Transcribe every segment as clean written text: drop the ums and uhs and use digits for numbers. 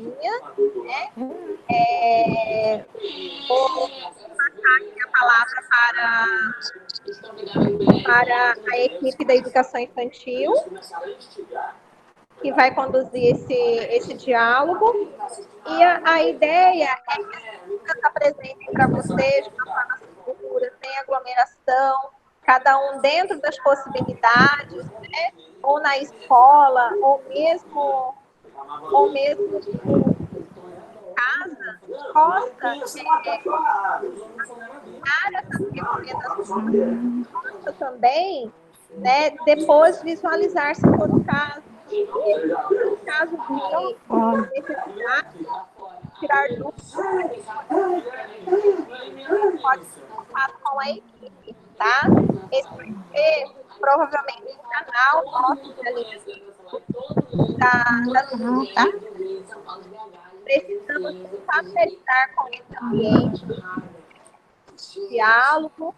Paulinha, né? Vou passar aqui a palavra para a equipe da educação infantil, que vai conduzir esse diálogo. E a ideia é que as meninas apresentem para vocês de uma forma segura, sem aglomeração, cada um dentro das possibilidades, né? Ou na escola, ou mesmo em casa, possa dar essas recomendações também, né, depois visualizar se for o caso. E, em caso de necessidade, tirar dúvidas, a gente pode contar com a equipe, tá? Esse vai ser provavelmente um canal nosso de alimento das Tá? precisamos nos familiarizar com esse ambiente de diálogo,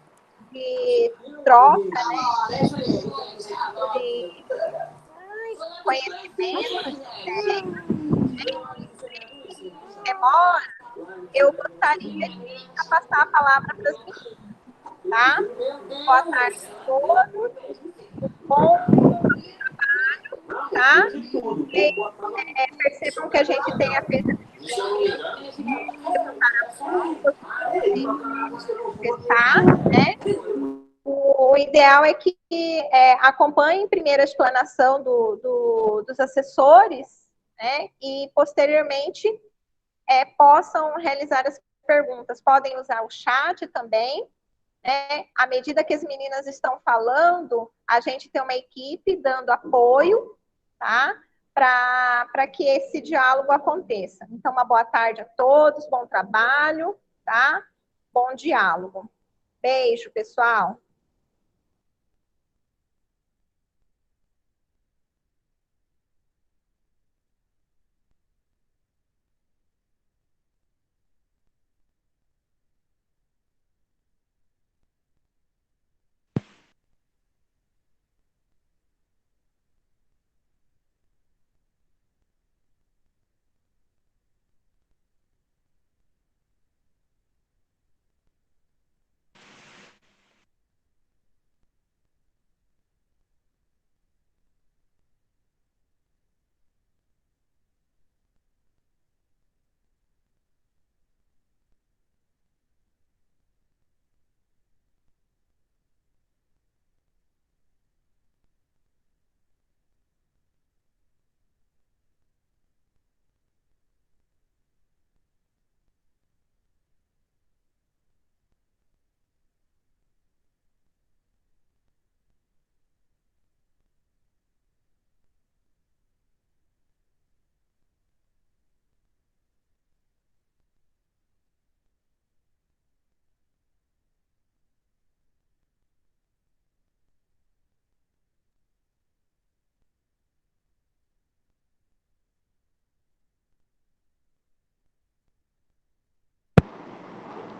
de troca, né, de conhecimentos, memória. Eu gostaria de passar a palavra para as meninas, tá? Boa tarde a todos, bom trabalho, tá? E, percebam que a gente tem a testar, né? O ideal é que acompanhem primeiro a explanação dos assessores, né? E posteriormente possam realizar as perguntas. Podem usar o chat também, né? À medida que as meninas estão falando, a gente tem uma equipe dando apoio, tá? Para que esse diálogo aconteça. Então, uma boa tarde a todos, bom trabalho, tá? Bom diálogo. Beijo, pessoal.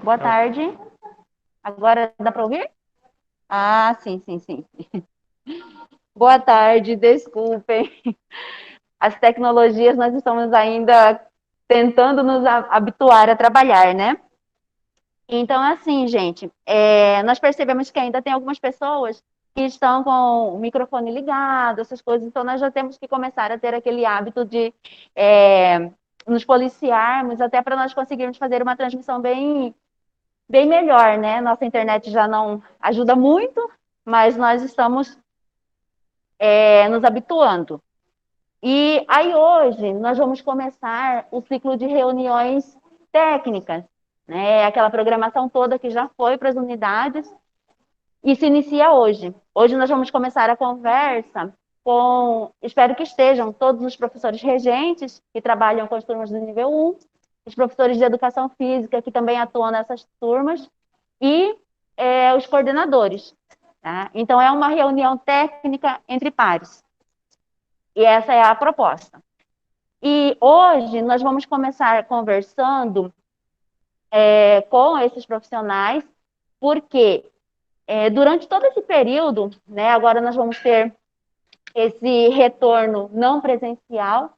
Boa tarde. Agora dá para ouvir? Ah, sim, sim, sim. Boa tarde, desculpem. As tecnologias nós estamos ainda tentando nos habituar a trabalhar, né? Então, assim, gente, nós percebemos que ainda tem algumas pessoas que estão com o microfone ligado, essas coisas, então nós já temos que começar a ter aquele hábito de nos policiarmos, até para nós conseguirmos fazer uma transmissão bem melhor, né? Nossa internet já não ajuda muito, mas nós estamos nos habituando. E aí hoje nós vamos começar o ciclo de reuniões técnicas, né? Aquela programação toda que já foi para as unidades e se inicia hoje. Hoje nós vamos começar a conversa com, espero que estejam todos os professores regentes que trabalham com as turmas do nível 1, os professores de educação física que também atuam nessas turmas e os coordenadores. Tá? Então é uma reunião técnica entre pares. E essa é a proposta. E hoje nós vamos começar conversando com esses profissionais, porque durante todo esse período, né, agora nós vamos ter esse retorno não presencial,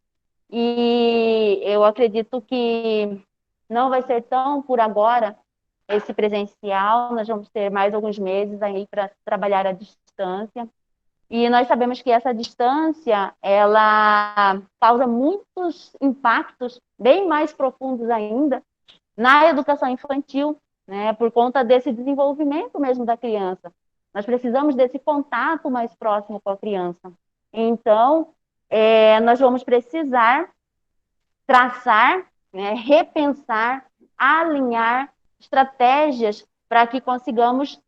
e eu acredito que não vai ser tão por agora esse presencial, nós vamos ter mais alguns meses aí para trabalhar à distância. E nós sabemos que essa distância, ela causa muitos impactos bem mais profundos ainda na educação infantil, né, por conta desse desenvolvimento mesmo da criança. Nós precisamos desse contato mais próximo com a criança. Então, nós vamos precisar traçar, né, repensar, alinhar estratégias para que consigamos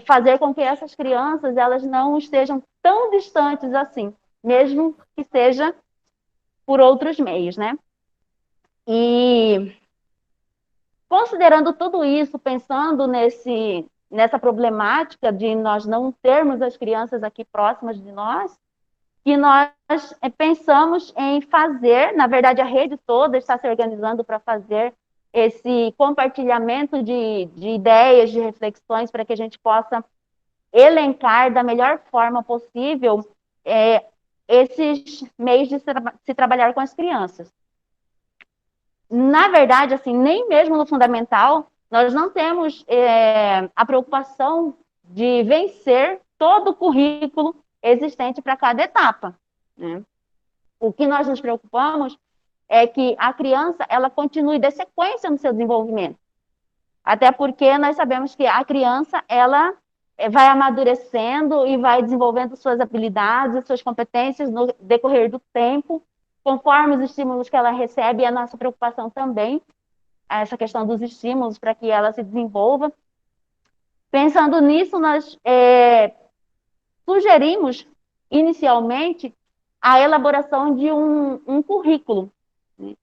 fazer com que essas crianças elas não estejam tão distantes assim, mesmo que seja por outros meios, né? E considerando tudo isso, pensando nessa problemática de nós não termos as crianças aqui próximas de nós, que nós pensamos em fazer, na verdade a rede toda está se organizando para fazer esse compartilhamento de ideias, de reflexões, para que a gente possa elencar da melhor forma possível esses meios de se trabalhar com as crianças. Na verdade, assim, nem mesmo no fundamental, nós não temos a preocupação de vencer todo o currículo existente para cada etapa, né? O que nós nos preocupamos é que a criança ela continue de sequência no seu desenvolvimento. Até porque nós sabemos que a criança ela vai amadurecendo e vai desenvolvendo suas habilidades, suas competências no decorrer do tempo, conforme os estímulos que ela recebe, e a nossa preocupação também, essa questão dos estímulos para que ela se desenvolva. Pensando nisso, nós sugerimos, inicialmente, a elaboração de um currículo, né?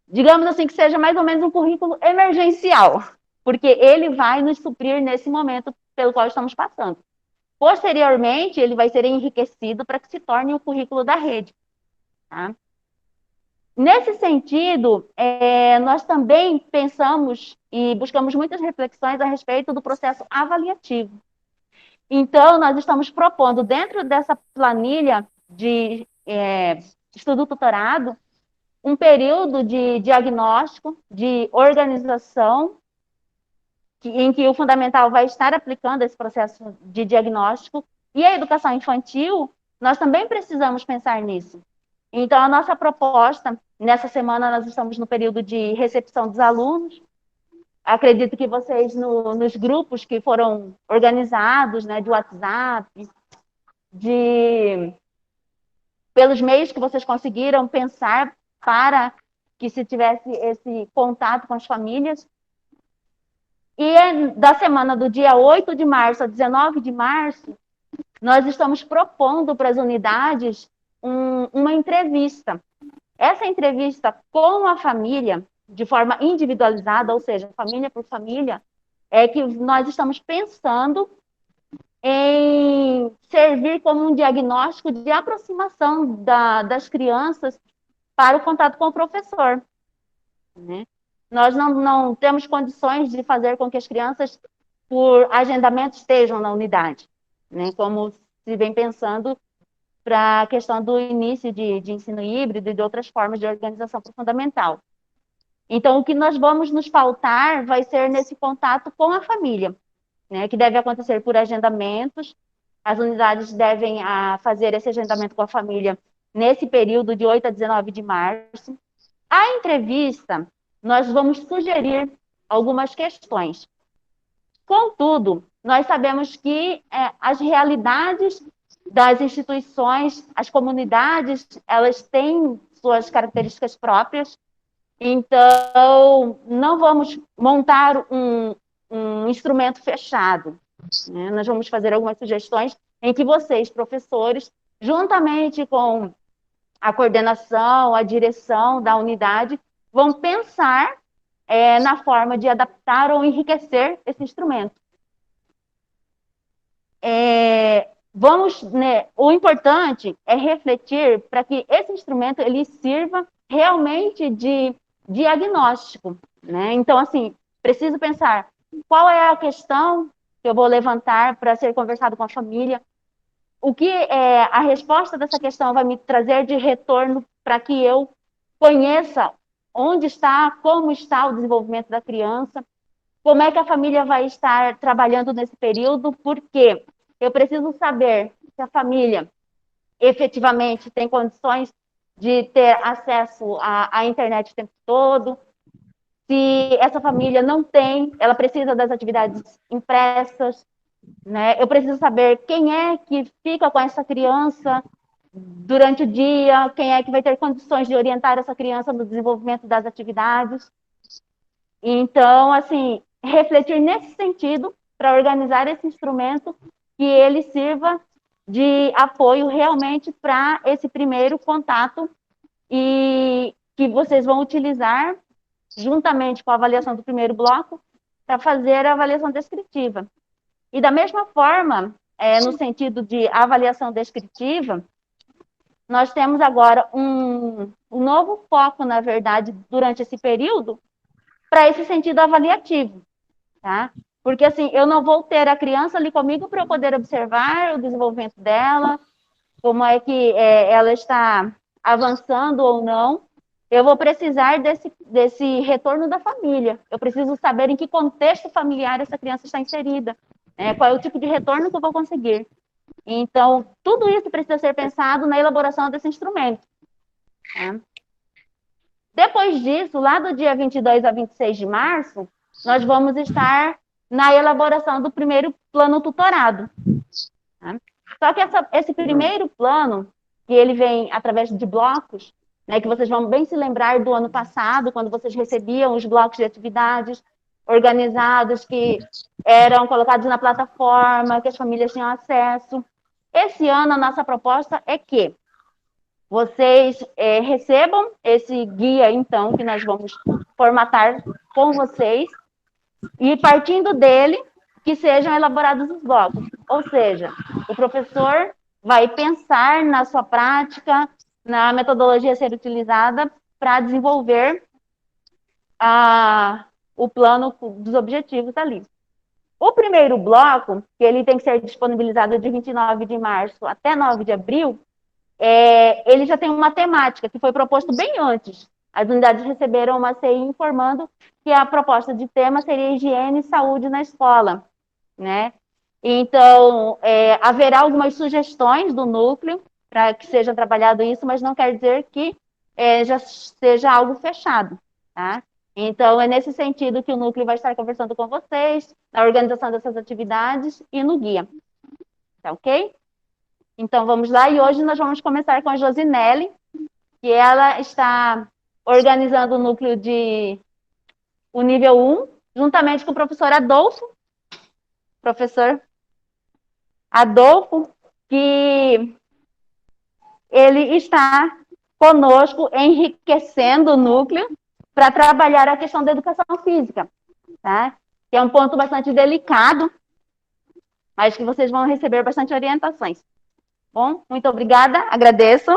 Digamos assim, que seja mais ou menos um currículo emergencial, porque ele vai nos suprir nesse momento pelo qual estamos passando. Posteriormente, ele vai ser enriquecido para que se torne o currículo da rede, tá? Nesse sentido, nós também pensamos e buscamos muitas reflexões a respeito do processo avaliativo. Então, nós estamos propondo, dentro dessa planilha de estudo-tutorado, um período de diagnóstico, de organização, em que o fundamental vai estar aplicando esse processo de diagnóstico, e a educação infantil, nós também precisamos pensar nisso. Então, a nossa proposta, nessa semana nós estamos no período de recepção dos alunos. Acredito que vocês, nos grupos que foram organizados, né, de WhatsApp, pelos meios que vocês conseguiram pensar para que se tivesse esse contato com as famílias. E da semana do dia 8 de março a 19 de março, nós estamos propondo para as unidades uma entrevista. Essa entrevista com a família, de forma individualizada, ou seja, família por família, é que nós estamos pensando em servir como um diagnóstico de aproximação das crianças para o contato com o professor, né? Nós não temos condições de fazer com que as crianças, por agendamento, estejam na unidade, né? Como se vem pensando para a questão do início de ensino híbrido e de outras formas de organização fundamental. Então, o que nós vamos nos pautar vai ser nesse contato com a família, né, que deve acontecer por agendamentos. As unidades devem fazer esse agendamento com a família nesse período de 8 a 19 de março. A entrevista, nós vamos sugerir algumas questões. Contudo, nós sabemos que as realidades das instituições, as comunidades, elas têm suas características próprias, então não vamos montar um instrumento fechado, né? Nós vamos fazer algumas sugestões em que vocês, professores, juntamente com a coordenação, a direção da unidade, vão pensar na forma de adaptar ou enriquecer esse instrumento. O importante é refletir para que esse instrumento ele sirva realmente de diagnóstico, né? Então, assim, preciso pensar qual é a questão que eu vou levantar para ser conversado com a família, o que a resposta dessa questão vai me trazer de retorno para que eu conheça onde está, como está o desenvolvimento da criança, como é que a família vai estar trabalhando nesse período, porque eu preciso saber se a família efetivamente tem condições de ter acesso à internet o tempo todo. Se essa família não tem, ela precisa das atividades impressas, né? Eu preciso saber quem é que fica com essa criança durante o dia, quem é que vai ter condições de orientar essa criança no desenvolvimento das atividades. Então, assim, refletir nesse sentido para organizar esse instrumento que ele sirva de apoio realmente para esse primeiro contato e que vocês vão utilizar juntamente com a avaliação do primeiro bloco para fazer a avaliação descritiva. E da mesma forma, no sentido de avaliação descritiva, nós temos agora um novo foco, na verdade, durante esse período, para esse sentido avaliativo, tá? Porque, assim, eu não vou ter a criança ali comigo para eu poder observar o desenvolvimento dela, como é que ela está avançando ou não. Eu vou precisar desse retorno da família. Eu preciso saber em que contexto familiar essa criança está inserida, né? Qual é o tipo de retorno que eu vou conseguir. Então, tudo isso precisa ser pensado na elaboração desse instrumento. Tá? Depois disso, lá do dia 22 a 26 de março, nós vamos estar na elaboração do primeiro plano tutorado. Tá? Só que esse primeiro plano, que ele vem através de blocos, né, que vocês vão bem se lembrar do ano passado, quando vocês recebiam os blocos de atividades organizados, que eram colocados na plataforma, que as famílias tinham acesso. Esse ano, a nossa proposta é que vocês recebam esse guia, então, que nós vamos formatar com vocês, e partindo dele, que sejam elaborados os blocos. Ou seja, o professor vai pensar na sua prática, na metodologia a ser utilizada para desenvolver o plano dos objetivos ali. O primeiro bloco, que ele tem que ser disponibilizado de 29 de março até 9 de abril, ele já tem uma temática que foi proposto bem antes. As unidades receberam uma CI informando que a proposta de tema seria higiene e saúde na escola, né? Então, haverá algumas sugestões do núcleo para que seja trabalhado isso, mas não quer dizer que já seja algo fechado, tá? Então, é nesse sentido que o núcleo vai estar conversando com vocês, na organização dessas atividades e no guia. Tá ok? Então, vamos lá. E hoje nós vamos começar com a Josinelli, que ela está organizando o nível 1, juntamente com o professor Adolfo. Professor Adolfo, que ele está conosco enriquecendo o núcleo para trabalhar a questão da educação física, tá? Que é um ponto bastante delicado, mas que vocês vão receber bastante orientações. Bom, muito obrigada, agradeço.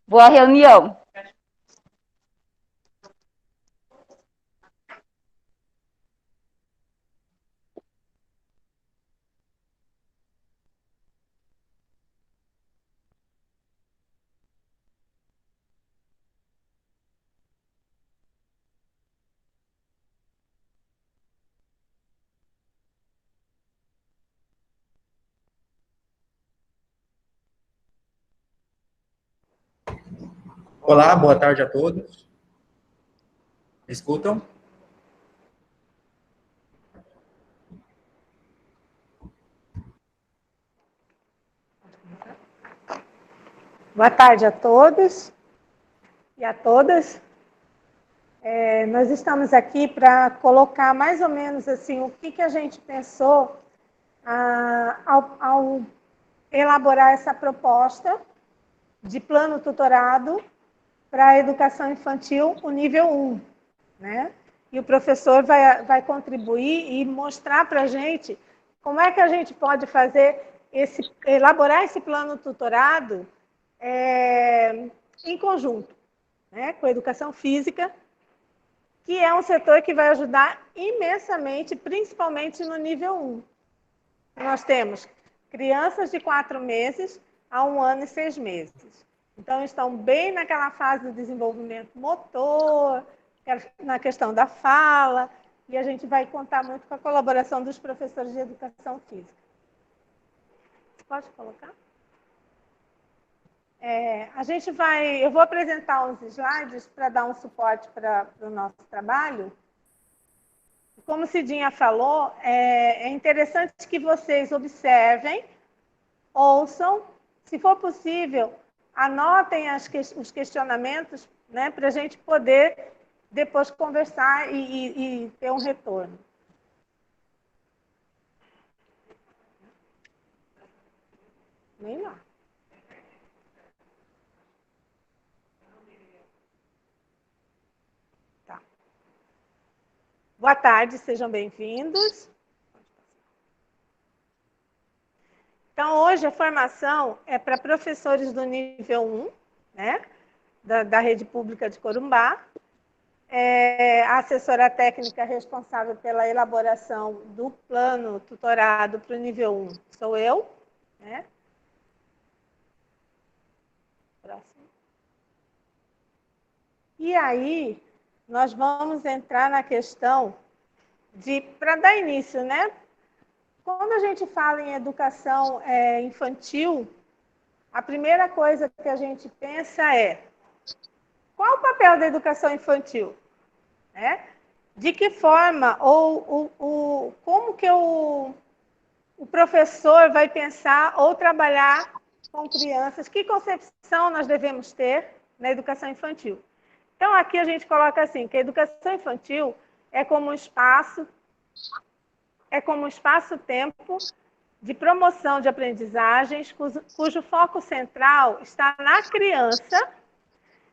Boa reunião. Olá, boa tarde a todos. Me escutam? Boa tarde a todos e a todas. Nós estamos aqui para colocar mais ou menos assim o que a gente pensou ao elaborar essa proposta de plano tutorado para a educação infantil, o nível 1, né? E o professor vai contribuir e mostrar para a gente como é que a gente pode elaborar esse plano tutorado em conjunto, né, com a educação física, que é um setor que vai ajudar imensamente, principalmente no nível 1. Nós temos crianças de 4 meses a 1 ano e 6 meses. Então, estão bem naquela fase do desenvolvimento motor, na questão da fala, e a gente vai contar muito com a colaboração dos professores de educação física. Pode colocar? Eu vou apresentar uns slides para dar um suporte para o nosso trabalho. Como Cidinha falou, é interessante que vocês observem, ouçam, se for possível, anotem os questionamentos, né, para a gente poder depois conversar e ter um retorno. Nem lá. Tá. Boa tarde, sejam bem-vindos. Então, hoje a formação é para professores do nível 1, né, da rede pública de Corumbá. A assessora técnica responsável pela elaboração do plano tutorado para o nível 1 sou eu, né? Próximo. E aí, nós vamos entrar na questão para dar início, né? Quando a gente fala em educação infantil, a primeira coisa que a gente pensa é: qual o papel da educação infantil? De que forma ou como que o professor vai pensar ou trabalhar com crianças? Que concepção nós devemos ter na educação infantil? Então, aqui a gente coloca assim, que a educação infantil é como um espaço-tempo de promoção de aprendizagens, cujo foco central está na criança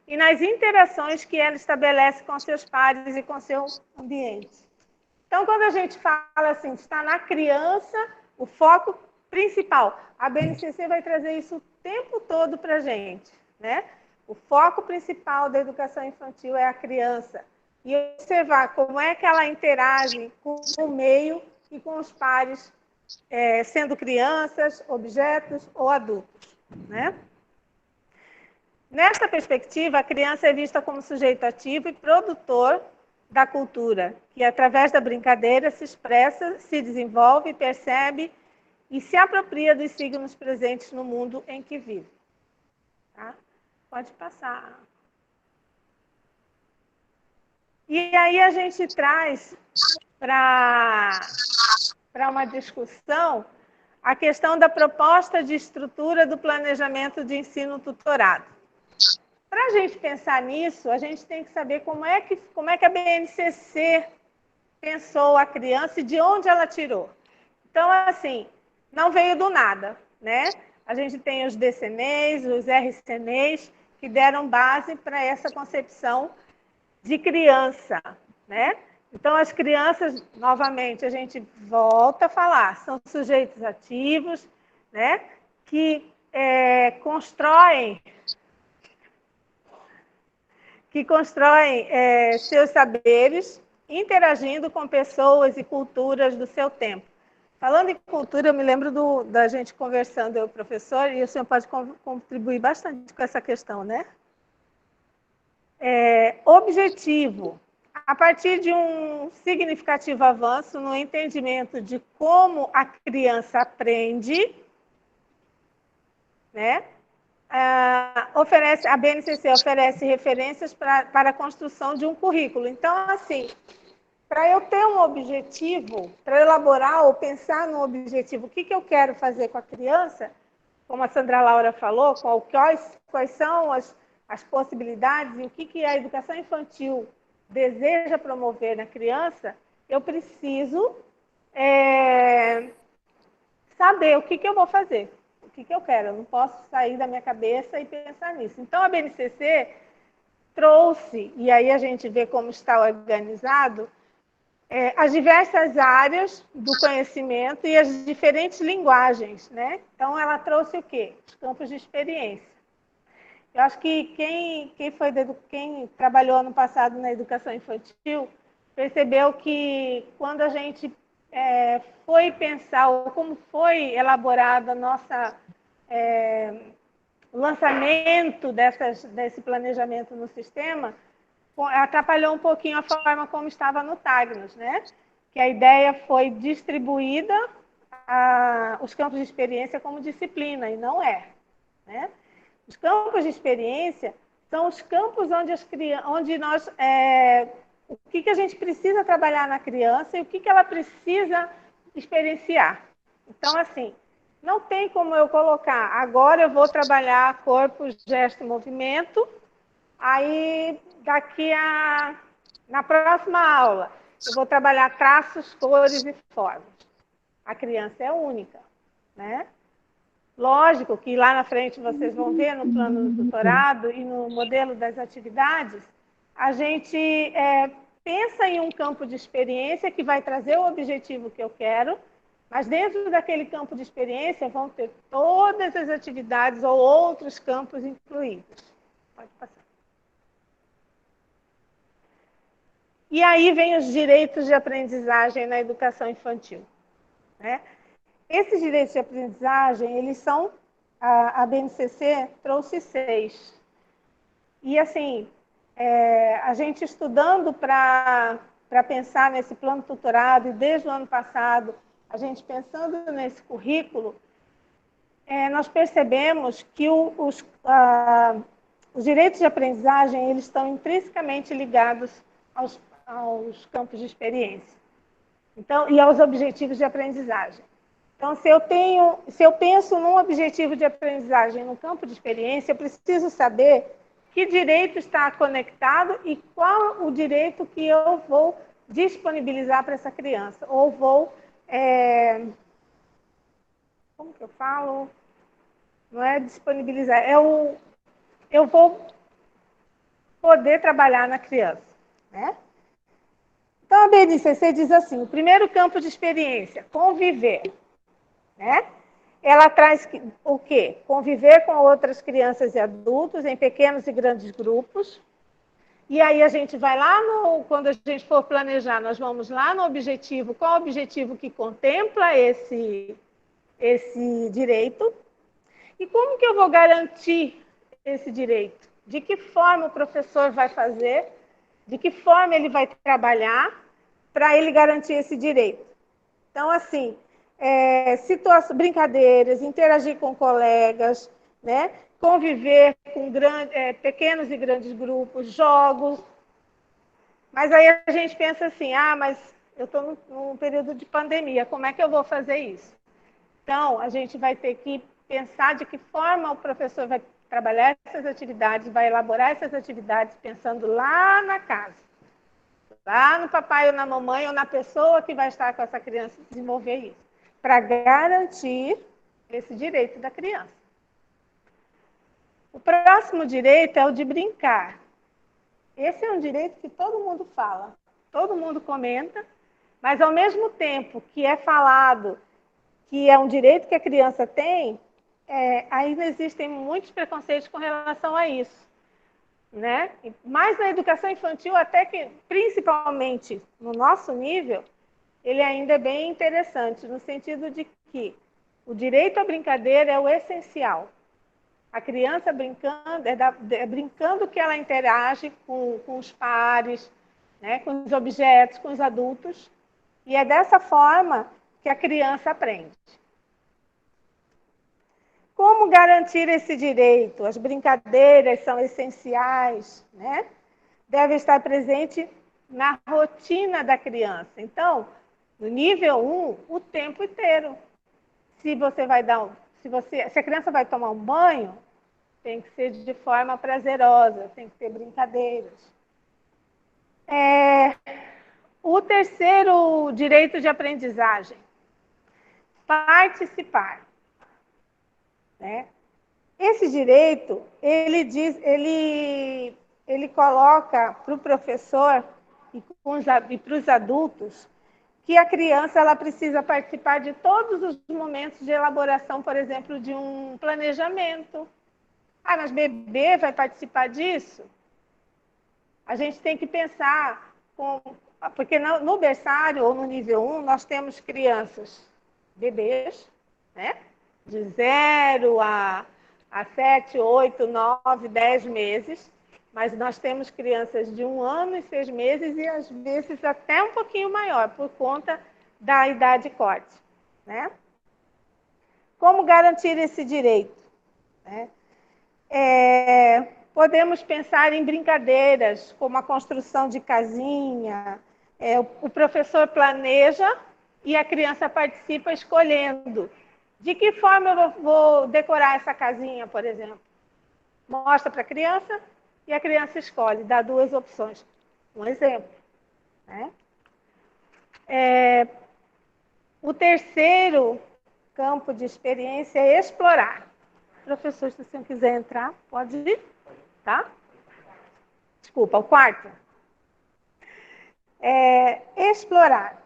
e nas interações que ela estabelece com seus pares e com seu ambiente. Então, quando a gente fala assim, está na criança, o foco principal, a BNCC vai trazer isso o tempo todo para a gente, né? O foco principal da educação infantil é a criança. E observar como é que ela interage com o meio e com os pares, sendo crianças, objetos ou adultos, né? Nesta perspectiva, a criança é vista como sujeito ativo e produtor da cultura, que através da brincadeira se expressa, se desenvolve, percebe e se apropria dos signos presentes no mundo em que vive. Tá? Pode passar. E aí a gente traz para uma discussão a questão da proposta de estrutura do planejamento de ensino tutorado. Para a gente pensar nisso, a gente tem que saber como é que a BNCC pensou a criança e de onde ela tirou. Então, assim, não veio do nada, né? A gente tem os DCMEs, os RCMEs, que deram base para essa concepção de criança, né? Então, as crianças, novamente, a gente volta a falar, são sujeitos ativos, né? Que constroem seus saberes, interagindo com pessoas e culturas do seu tempo. Falando em cultura, eu me lembro da gente conversando, eu, professor, e o senhor pode contribuir bastante com essa questão, né? Objetivo. A partir de um significativo avanço no entendimento de como a criança aprende, né? A BNCC oferece referências para a construção de um currículo. Então, assim, para eu ter um objetivo, para elaborar ou pensar no objetivo, o que eu quero fazer com a criança, como a Sandra Laura falou, quais são as possibilidades e o que a educação infantil deseja promover na criança, eu preciso saber o que eu vou fazer. O que eu quero, eu não posso sair da minha cabeça e pensar nisso. Então, a BNCC trouxe, e aí a gente vê como está organizado, as diversas áreas do conhecimento e as diferentes linguagens, né? Então, ela trouxe o quê? Os campos de experiência. Eu acho que quem trabalhou ano passado na educação infantil percebeu que quando a gente foi pensar ou como foi elaborada a nossa lançamento desse planejamento no sistema atrapalhou um pouquinho a forma como estava no Tagnos, né? Que a ideia foi distribuída os campos de experiência como disciplina, e não é, né? Os campos de experiência são os campos onde nós... o que a gente precisa trabalhar na criança e o que ela precisa experienciar. Então, assim, não tem como eu colocar, agora eu vou trabalhar corpo, gesto, movimento, aí na próxima aula eu vou trabalhar traços, cores e formas. A criança é única, né? Lógico que lá na frente vocês vão ver no plano do doutorado e no modelo das atividades, a gente pensa em um campo de experiência que vai trazer o objetivo que eu quero, mas dentro daquele campo de experiência vão ter todas as atividades ou outros campos incluídos. Pode passar. E aí vem os direitos de aprendizagem na educação infantil, né? Esses direitos de aprendizagem, eles são... A BNCC trouxe 6. E, assim, a gente estudando para pensar nesse plano tutorado, e desde o ano passado, a gente pensando nesse currículo, nós percebemos que os direitos de aprendizagem, eles estão intrinsecamente ligados aos campos de experiência. Então, e aos objetivos de aprendizagem. Então, se eu penso num objetivo de aprendizagem no campo de experiência, eu preciso saber que direito está conectado e qual o direito que eu vou disponibilizar para essa criança. Ou vou... como que eu falo? Não é disponibilizar, eu vou poder trabalhar na criança, né? Então, a BNCC diz assim, o primeiro campo de experiência, conviver, né? Ela traz o quê? Conviver com outras crianças e adultos em pequenos e grandes grupos. E aí a gente vai lá, quando a gente for planejar, nós vamos lá no objetivo, qual o objetivo que contempla esse direito. E como que eu vou garantir esse direito? De que forma o professor vai fazer? De que forma ele vai trabalhar para ele garantir esse direito? Então, assim, brincadeiras, interagir com colegas, né? Conviver com pequenos e grandes grupos, jogos. Mas aí a gente pensa assim, mas eu estou num período de pandemia, como é que eu vou fazer isso? Então, a gente vai ter que pensar de que forma o professor vai trabalhar essas atividades, vai elaborar essas atividades pensando lá na casa, lá no papai ou na mamãe ou na pessoa que vai estar com essa criança desenvolver isso, para garantir esse direito da criança. O próximo direito é o de brincar. Esse é um direito que todo mundo fala, todo mundo comenta, mas ao mesmo tempo que é falado que é um direito que a criança tem, ainda existem muitos preconceitos com relação a isso, né? Mas na educação infantil, até que, principalmente no nosso nível, ele ainda é bem interessante, no sentido de que o direito à brincadeira é o essencial. A criança brincando, brincando que ela interage com os pares, né, com os objetos, com os adultos, e é dessa forma que a criança aprende. Como garantir esse direito? As brincadeiras são essenciais, né? Deve estar presente na rotina da criança. Então, no nível 1, o tempo inteiro. Se a criança vai tomar um banho, tem que ser de forma prazerosa, tem que ter brincadeiras. O terceiro direito de aprendizagem, participar, né? Esse direito, ele coloca para o professor e para os adultos que a criança ela precisa participar de todos os momentos de elaboração, por exemplo, de um planejamento. Mas bebê vai participar disso? A gente tem que pensar, porque no berçário ou no nível 1, nós temos crianças, bebês, né? De 0 a a 7, 8, 9, 10 meses, mas nós temos crianças de 1 ano e 6 meses e às vezes até um pouquinho maior, por conta da idade corte, né? Como garantir esse direito? Né? Podemos pensar em brincadeiras, como a construção de casinha, o professor planeja e a criança participa escolhendo. De que forma eu vou decorar essa casinha, por exemplo? Mostra para a criança e a criança escolhe, dá 2 opções. Um exemplo. Né? O terceiro campo de experiência é explorar. Professor, se você quiser entrar, pode ir, tá? Desculpa, o quarto. Explorar.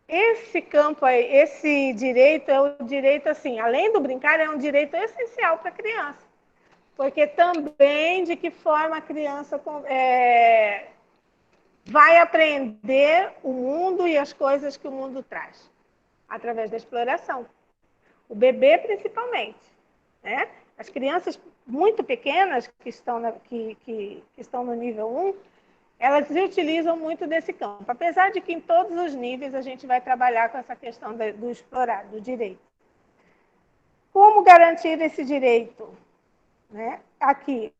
Esse campo, esse direito é o direito, assim, além do brincar, é um direito essencial para a criança. Porque também de que forma a criança vai aprender o mundo e as coisas que o mundo traz. Através da exploração. O bebê, principalmente. Né? As crianças muito pequenas que estão no nível 1, elas utilizam muito desse campo. Apesar de que em todos os níveis a gente vai trabalhar com essa questão do explorar, do direito. Como garantir esse direito? Né? Aqui,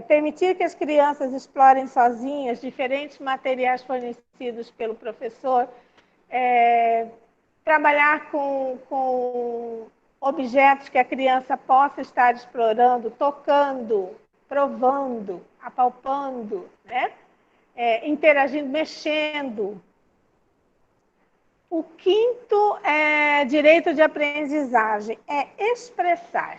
permitir que as crianças explorem sozinhas diferentes materiais fornecidos pelo professor, trabalhar com objetos que a criança possa estar explorando, tocando, provando, apalpando, né? Interagindo, mexendo. O quinto direito de aprendizagem é expressar.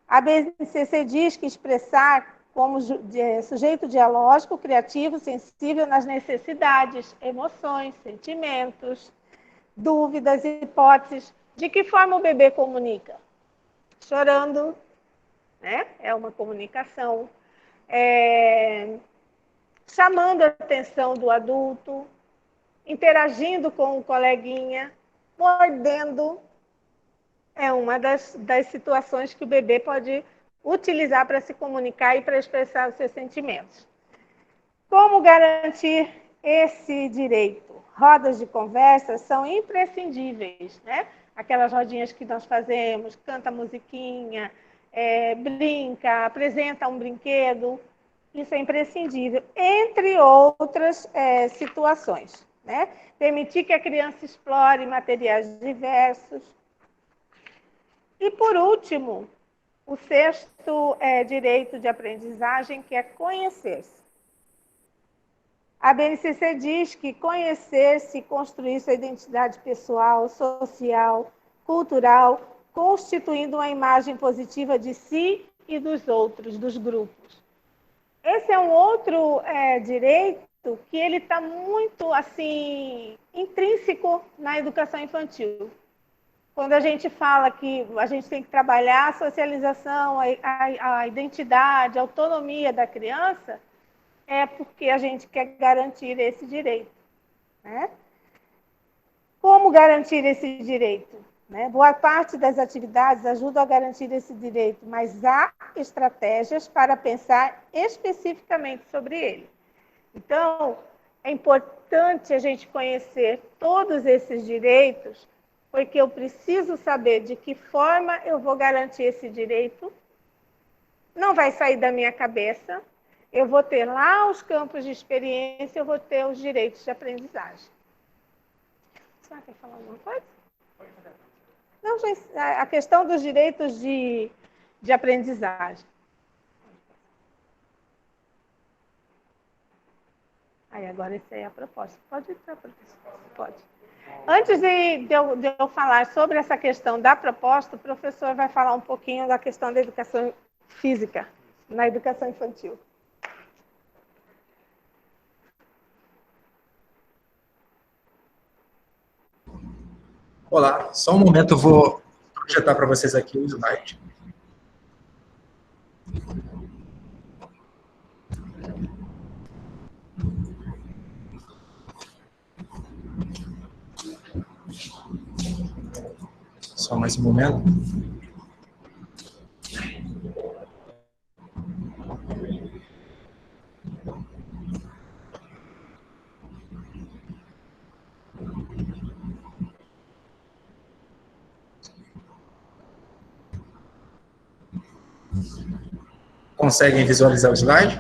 A BNCC diz que expressar como sujeito dialógico, criativo, sensível nas necessidades, emoções, sentimentos, dúvidas, hipóteses. De que forma o bebê comunica? Chorando, né? É uma comunicação. Chamando a atenção do adulto, interagindo com o coleguinha, mordendo. É uma das situações que o bebê pode utilizar para se comunicar e para expressar os seus sentimentos. Como garantir esse direito? Rodas de conversa são imprescindíveis, né? Aquelas rodinhas que nós fazemos, canta musiquinha, brinca, apresenta um brinquedo, isso é imprescindível, entre outras situações. Né? Permitir que a criança explore materiais diversos. E, por último, o sexto direito de aprendizagem, que é conhecer-se. A BNCC diz que conhecer-se e construir sua identidade pessoal, social, cultural, constituindo uma imagem positiva de si e dos outros, dos grupos. Esse é um outro direito que ele está muito assim intrínseco na educação infantil. Quando a gente fala que a gente tem que trabalhar a socialização, a identidade, a autonomia da criança, é porque a gente quer garantir esse direito. Né? Como garantir esse direito? Né? Boa parte das atividades ajudam a garantir esse direito, mas há estratégias para pensar especificamente sobre ele. Então, é importante a gente conhecer todos esses direitos, porque eu preciso saber de que forma eu vou garantir esse direito. Não vai sair da minha cabeça. Eu vou ter lá os campos de experiência, eu vou ter os direitos de aprendizagem. Você quer falar alguma coisa? Não, gente, a questão dos direitos de aprendizagem. Aí, agora essa é a proposta. Pode entrar, professor? Pode. Antes de eu falar sobre essa questão da proposta, o professor vai falar um pouquinho da questão da educação física na educação infantil. Olá, só um momento, eu vou projetar para vocês aqui o slide. Só mais um momento. conseguem visualizar o slide?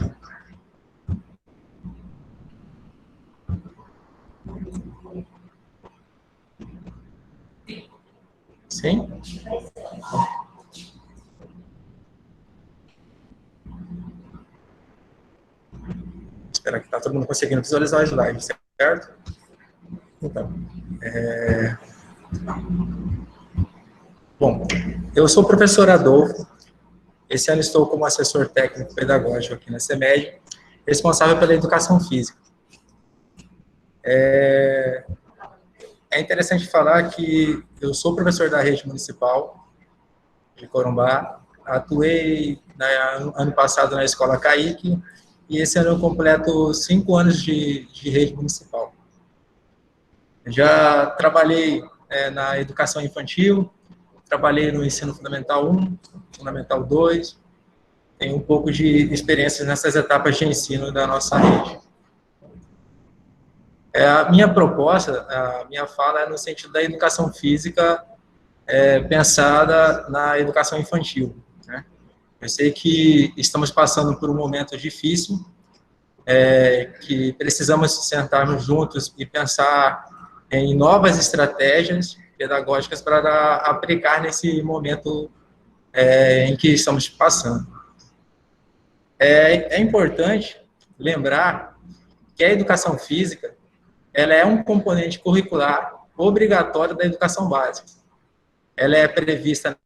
Sim? Espera que está todo mundo conseguindo visualizar o slide, certo? Então, bom, eu sou o professor Adolfo. Esse ano estou como assessor técnico pedagógico aqui na CEMED, responsável pela educação física. É interessante falar que eu sou professor da rede municipal de Corumbá, atuei ano passado na Escola Caique, e esse ano eu completo 5 anos de rede municipal. Já trabalhei na educação infantil, trabalhei no ensino fundamental 1, fundamental 2, tenho um pouco de experiência nessas etapas de ensino da nossa rede. A minha proposta, a minha fala é no sentido da educação física pensada na educação infantil, né? Eu sei que estamos passando por um momento difícil, que precisamos sentarmos juntos e pensar em novas estratégias pedagógicas para aplicar nesse momento em que estamos passando. É importante lembrar que a educação física ela é um componente curricular obrigatório da educação básica. Ela é prevista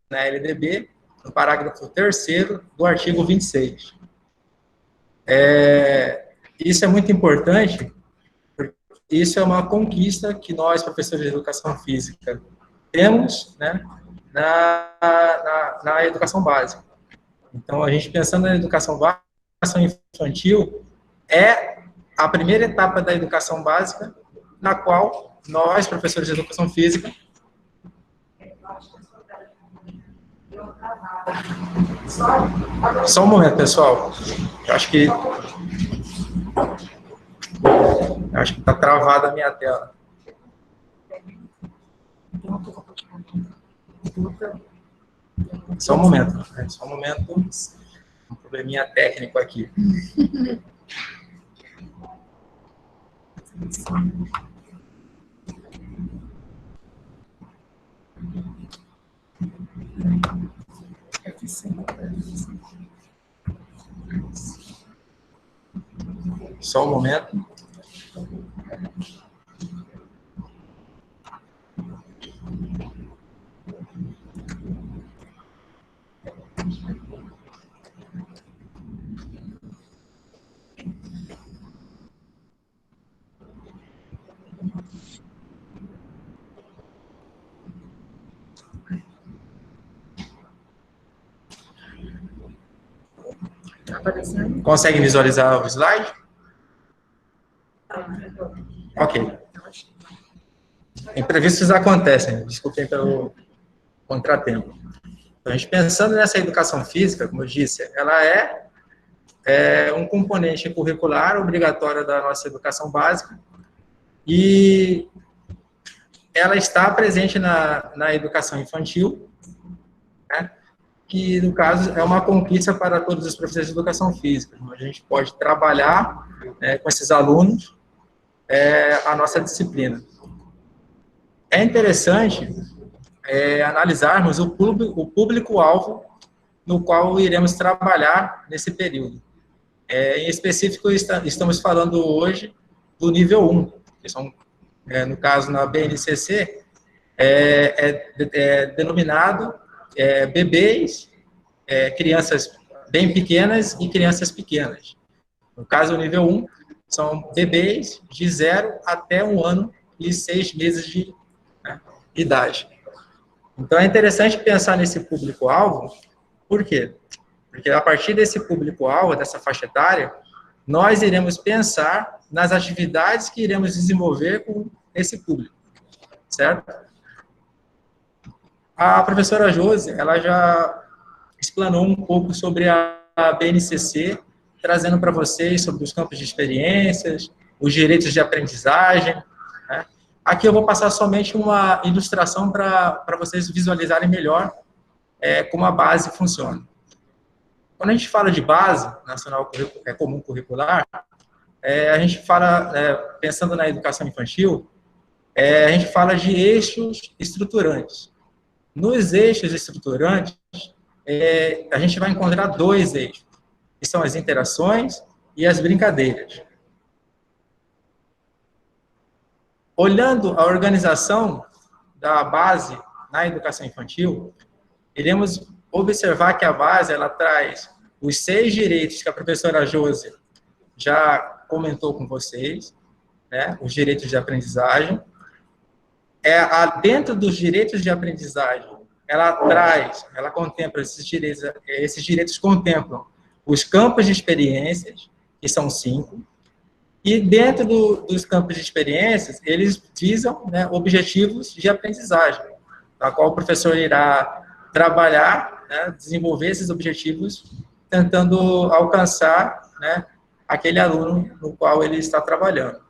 na LDB, no parágrafo 3º do artigo 26. Isso é muito importante, porque isso é uma conquista que nós, professores de educação física, temos, né, na educação básica. Então, a gente pensando na educação básica, a educação infantil é a primeira etapa da educação básica, na qual nós, professores de educação física, só um momento, pessoal. Eu acho que está travada a minha tela. Só um momento, né? Só um momento. Um probleminha técnico aqui. Só um momento. Conseguem visualizar o slide? Ok. Imprevistos acontecem, desculpem pelo contratempo. Então, a gente pensando nessa educação física, como eu disse, ela é um componente curricular obrigatório da nossa educação básica e ela está presente na educação infantil, né? Que, no caso, é uma conquista para todos os professores de educação física. A gente pode trabalhar com esses alunos a nossa disciplina. É interessante analisarmos o público-alvo no qual iremos trabalhar nesse período. Em específico, estamos falando hoje do nível 1, que são, no caso, na BNCC, denominado bebês, crianças bem pequenas e crianças pequenas. No caso, o nível 1 são bebês de 0 até 1 ano e 6 meses de idade. Então, é interessante pensar nesse público-alvo. Por quê? Porque a partir desse público-alvo, dessa faixa etária, nós iremos pensar nas atividades que iremos desenvolver com esse público, certo? A professora Josi, ela já explanou um pouco sobre a BNCC, trazendo para vocês sobre os campos de experiências, os direitos de aprendizagem, né? Aqui eu vou passar somente uma ilustração para vocês visualizarem melhor como a base funciona. Quando a gente fala de base nacional comum curricular, a gente fala, pensando na educação infantil, a gente fala de eixos estruturantes. Nos eixos estruturantes, a gente vai encontrar 2 eixos, que são as interações e as brincadeiras. Olhando a organização da base na educação infantil, iremos observar que a base ela traz os 6 direitos que a professora Josi já comentou com vocês, né, os direitos de aprendizagem. Dentro dos direitos de aprendizagem, ela contempla esses direitos contemplam os campos de experiências, que são 5, e dentro dos campos de experiências, eles visam, né, objetivos de aprendizagem, na qual o professor irá trabalhar, né, desenvolver esses objetivos, tentando alcançar, né, aquele aluno no qual ele está trabalhando.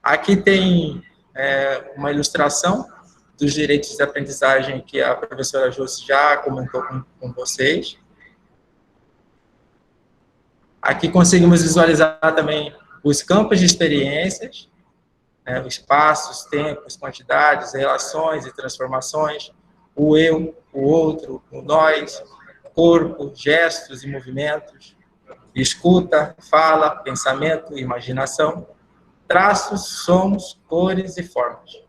Aqui tem uma ilustração dos direitos de aprendizagem que a professora Josi já comentou com vocês. Aqui conseguimos visualizar também os campos de experiências, né, espaços, tempos, quantidades, relações e transformações, o eu, o outro, o nós, corpo, gestos e movimentos, escuta, fala, pensamento, imaginação, traços, sons, cores e formas.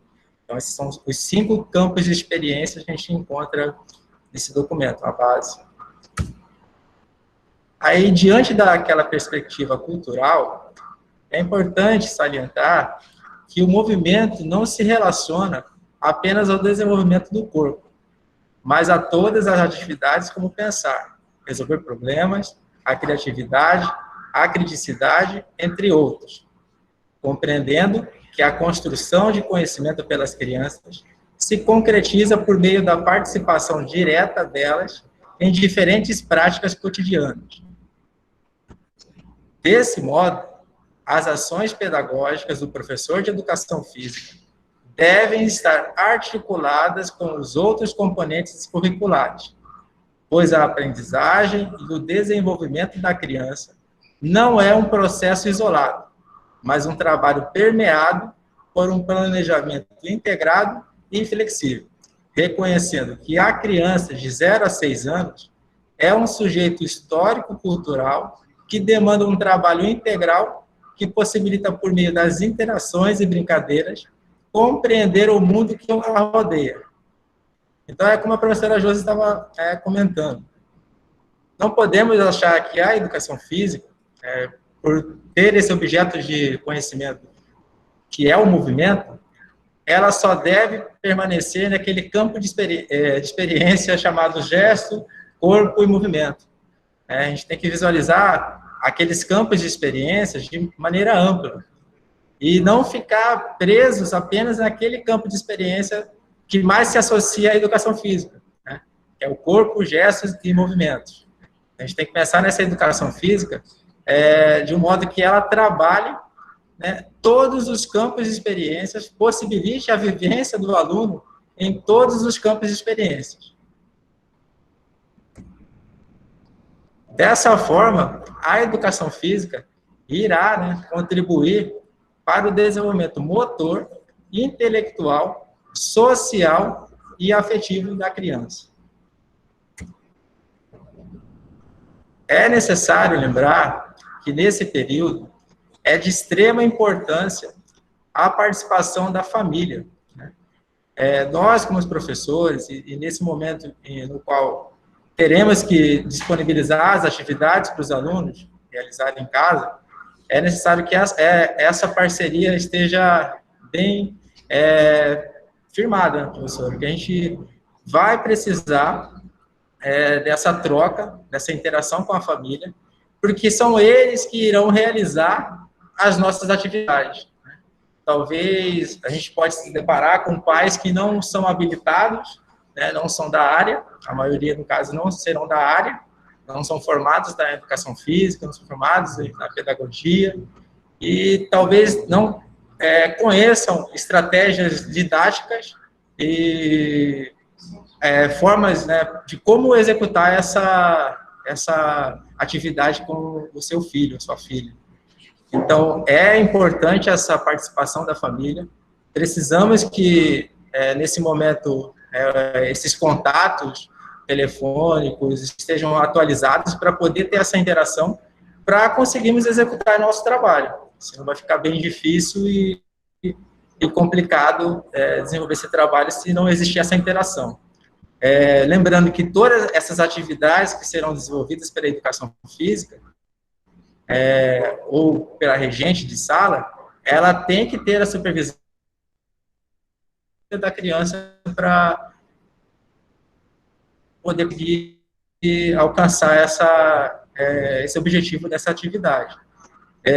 Então, esses são os 5 campos de experiências que a gente encontra nesse documento, a base. Aí, diante daquela perspectiva cultural, é importante salientar que o movimento não se relaciona apenas ao desenvolvimento do corpo, mas a todas as atividades como pensar, resolver problemas, a criatividade, a criticidade, entre outros, compreendendo que a construção de conhecimento pelas crianças se concretiza por meio da participação direta delas em diferentes práticas cotidianas. Desse modo, as ações pedagógicas do professor de educação física devem estar articuladas com os outros componentes curriculares, pois a aprendizagem e o desenvolvimento da criança não é um processo isolado, mas um trabalho permeado por um planejamento integrado e flexível, reconhecendo que a criança de 0 a 6 anos é um sujeito histórico-cultural que demanda um trabalho integral que possibilita, por meio das interações e brincadeiras, compreender o mundo que o rodeia. Então, é como a professora Josi estava comentando. Não podemos achar que a educação física, por ter esse objeto de conhecimento, que é o movimento, ela só deve permanecer naquele campo de experiência chamado gesto, corpo e movimento. A gente tem que visualizar aqueles campos de experiências de maneira ampla e não ficar presos apenas naquele campo de experiência que mais se associa à educação física, né? Que é o corpo, gestos e movimentos. A gente tem que pensar nessa educação física de um modo que ela trabalhe, né, todos os campos de experiências, possibilite a vivência do aluno em todos os campos de experiências. Dessa forma, a educação física irá, né, contribuir para o desenvolvimento motor, intelectual, social e afetivo da criança. É necessário lembrar que, nesse período, é de extrema importância a participação da família, né? Nós, como os professores, e nesse momento no qual teremos que disponibilizar as atividades para os alunos realizarem em casa, é necessário que essa parceria esteja bem firmada, professor, que a gente vai precisar dessa troca, dessa interação com a família, porque são eles que irão realizar as nossas atividades. Talvez a gente pode se deparar com pais que não são habilitados, né, não são da área, a maioria, no caso, não serão da área, não são formados na educação física, não são formados na pedagogia, e talvez não conheçam estratégias didáticas e formas, né, de como executar essa atividade com o seu filho, a sua filha. Então, é importante essa participação da família. Precisamos que, nesse momento, esses contatos telefônicos estejam atualizados para poder ter essa interação, para conseguirmos executar nosso trabalho. Senão vai ficar bem difícil e complicado desenvolver esse trabalho se não existir essa interação. Lembrando que todas essas atividades que serão desenvolvidas pela educação física, ou pela regente de sala, ela tem que ter a supervisão da criança para poder alcançar esse objetivo dessa atividade.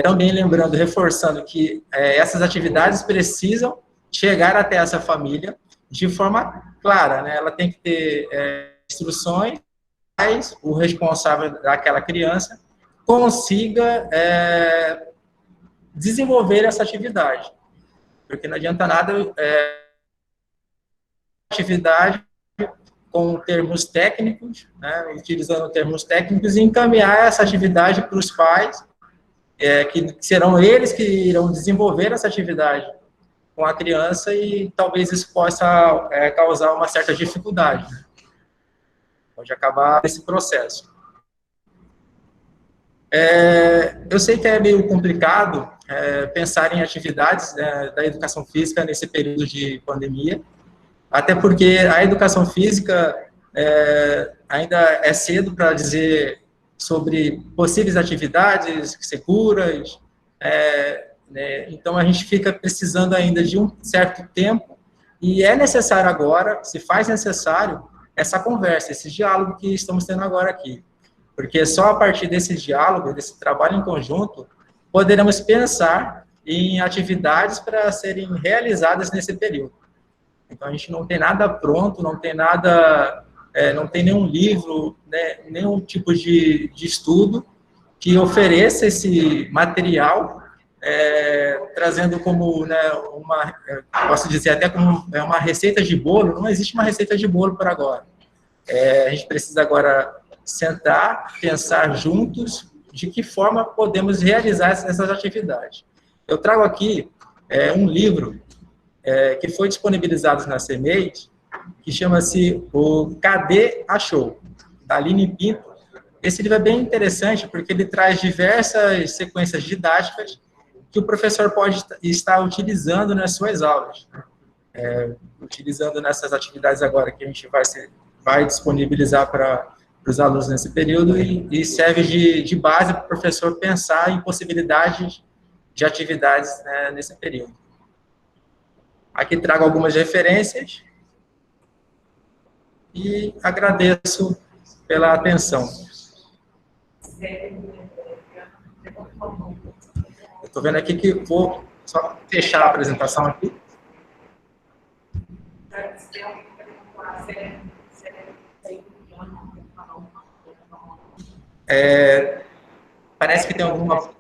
Também lembrando, reforçando que essas atividades precisam chegar até essa família de forma clara, né? Ela tem que ter instruções, o responsável daquela criança consiga desenvolver essa atividade. Porque não adianta nada atividade com termos técnicos, né, utilizando termos técnicos, e encaminhar essa atividade para os pais, que serão eles que irão desenvolver essa atividade com a criança, e talvez isso possa causar uma certa dificuldade, né? Pode acabar esse processo. Eu sei que é meio complicado pensar em atividades, né, da educação física nesse período de pandemia, até porque a educação física ainda é cedo para dizer sobre possíveis atividades seguras, né, então a gente fica precisando ainda de um certo tempo, e é necessário agora, se faz necessário, essa conversa, esse diálogo que estamos tendo agora aqui. Porque só a partir desse diálogo, desse trabalho em conjunto, poderemos pensar em atividades para serem realizadas nesse período. Então, a gente não tem nada pronto, não tem nada, não tem nenhum livro, né, nenhum tipo de estudo que ofereça esse material, trazendo como, né, posso dizer até como uma receita de bolo. Não existe uma receita de bolo por agora. A gente precisa agora sentar, pensar juntos de que forma podemos realizar essas atividades. Eu trago aqui um livro que foi disponibilizado na CEMEI, que chama-se o Cadê a Show, da Aline Pinto. Esse livro é bem interessante porque ele traz diversas sequências didáticas que o professor pode estar utilizando nas suas aulas, utilizando nessas atividades agora que a gente vai disponibilizar para os alunos nesse período, e serve de base para o professor pensar em possibilidades de atividades, né, nesse período. Aqui trago algumas referências e agradeço pela atenção. Eu estou vendo aqui que vou só fechar a apresentação aqui. Parece que tem alguma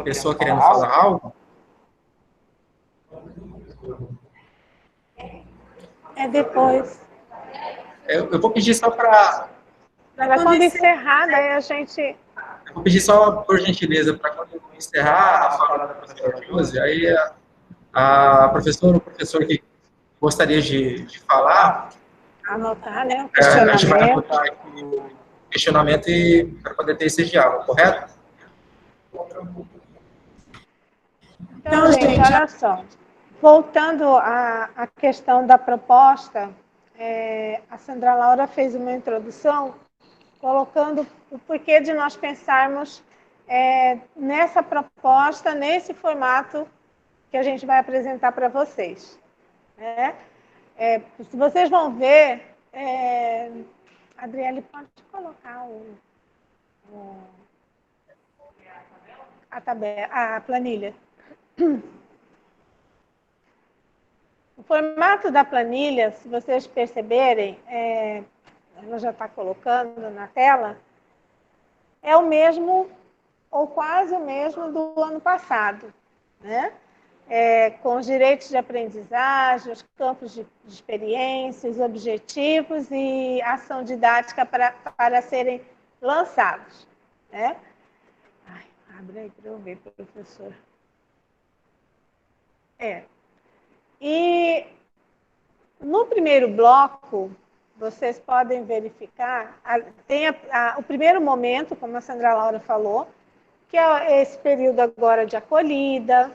pessoa querendo falar algo. Depois. Eu vou pedir só para... Quando encerrar, daí a gente... Eu vou pedir só, por gentileza, para quando eu encerrar a fala da professora Josi, aí a professora ou o professor que gostaria de falar... Anotar, né, o a gente vai questionamento. anotar aqui o questionamento para poder ter esse diálogo, correto? Então, gente, olha só. Voltando à questão da proposta, a Sandra Laura fez uma introdução colocando o porquê de nós pensarmos nessa proposta, nesse formato que a gente vai apresentar para vocês, né? Se vocês vão ver, Adriele, pode colocar a planilha. O formato da planilha, se vocês perceberem, ela já está colocando na tela, é o mesmo, ou quase o mesmo, do ano passado, né? com os direitos de aprendizagem, os campos de experiência, os objetivos e ação didática para serem lançados, né? Ai, abre aí para eu ver, professor. E no primeiro bloco, vocês podem verificar, tem o primeiro momento, como a Sandra Laura falou, que é esse período agora de acolhida,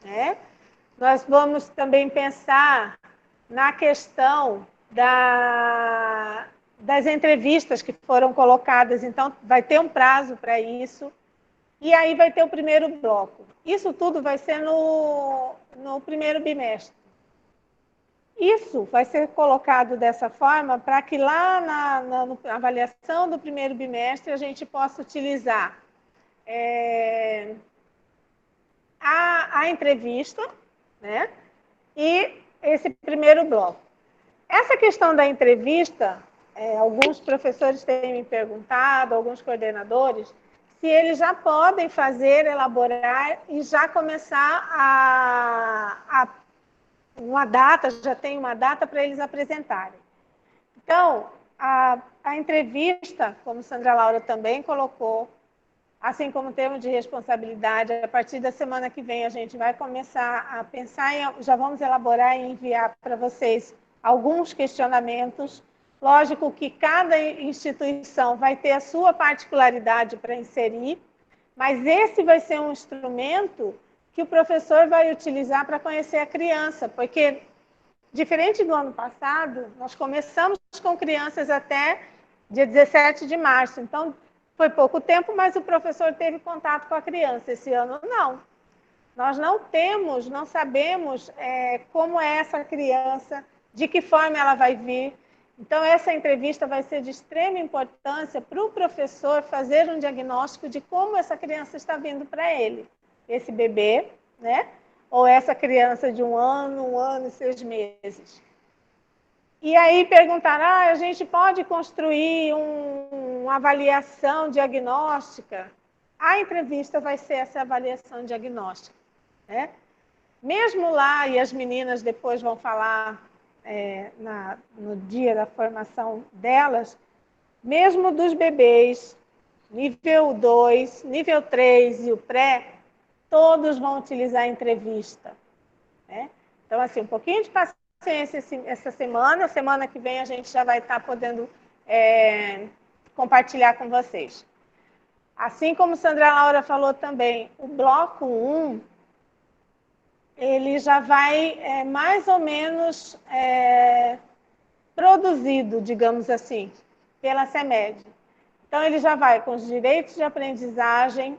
né? Nós vamos também pensar na questão das entrevistas que foram colocadas, então vai ter um prazo para isso, e aí vai ter o primeiro bloco. Isso tudo vai ser no primeiro bimestre. Isso vai ser colocado dessa forma para que lá na avaliação do primeiro bimestre a gente possa utilizar a entrevista, né? E esse primeiro bloco. Essa questão da entrevista, alguns professores têm me perguntado, alguns coordenadores, se eles já podem elaborar e já começar já tem uma data para eles apresentarem. Então, a entrevista, como Sandra Laura também colocou, assim como termo de responsabilidade, a partir da semana que vem a gente vai começar a pensar já vamos elaborar e enviar para vocês alguns questionamentos. Lógico que cada instituição vai ter a sua particularidade para inserir, mas esse vai ser um instrumento que o professor vai utilizar para conhecer a criança, porque, diferente do ano passado, nós começamos com crianças até dia 17 de março, então foi pouco tempo, mas o professor teve contato com a criança. Esse ano, não. Nós não sabemos como é essa criança, de que forma ela vai vir. Então, essa entrevista vai ser de extrema importância para o professor fazer um diagnóstico de como essa criança está vindo para ele. Esse bebê, né? Ou essa criança de 1 ano e 6 meses. E aí perguntaram, a gente pode construir uma avaliação diagnóstica? A entrevista vai ser essa avaliação diagnóstica, né? Mesmo lá, e as meninas depois vão falar no dia da formação delas, mesmo dos bebês, nível 2, nível 3 e o pré, todos vão utilizar a entrevista, né? Então, assim, um pouquinho de paciência essa semana que vem a gente já vai estar podendo compartilhar com vocês. Assim como Sandra Laura falou também, o bloco 1, ele já vai mais ou menos produzido, digamos assim, pela CEMED. Então, ele já vai com os direitos de aprendizagem,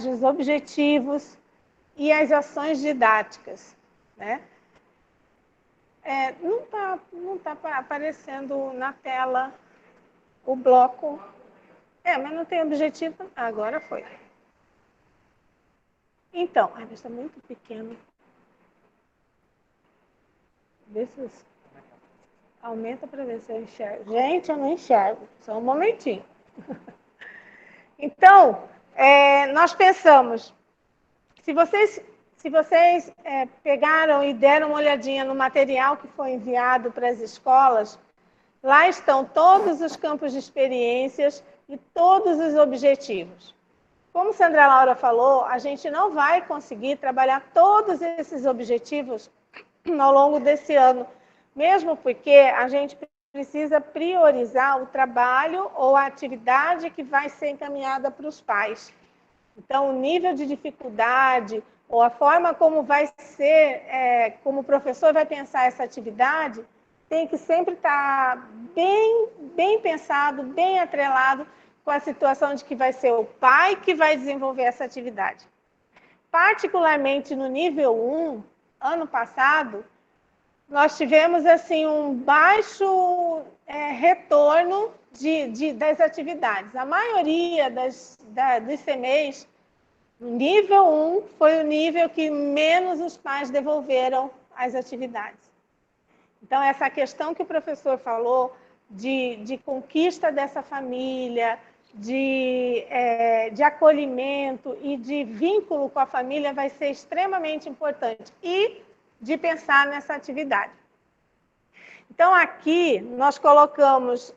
os objetivos e as ações didáticas, né? Não tá aparecendo na tela o bloco. Mas não tem objetivo. Agora foi. Então, mas está muito pequeno. Vê se aumenta para ver se eu enxergo. Gente, eu não enxergo. Só um momentinho. Então, nós pensamos, se vocês pegaram e deram uma olhadinha no material que foi enviado para as escolas, lá estão todos os campos de experiências e todos os objetivos. Como Sandra Laura falou, a gente não vai conseguir trabalhar todos esses objetivos ao longo desse ano, mesmo porque a gente precisa priorizar o trabalho ou a atividade que vai ser encaminhada para os pais. Então, o nível de dificuldade ou a forma como vai ser, como o professor vai pensar essa atividade, tem que sempre estar bem pensado, bem atrelado com a situação de que vai ser o pai que vai desenvolver essa atividade. Particularmente no nível 1, ano passado, nós tivemos assim, um baixo retorno das atividades. A maioria dos CMEs, no nível 1, foi o nível que menos os pais devolveram as atividades. Então, essa questão que o professor falou de conquista dessa família, de acolhimento e de vínculo com a família vai ser extremamente importante. E de pensar nessa atividade. Então, aqui, nós colocamos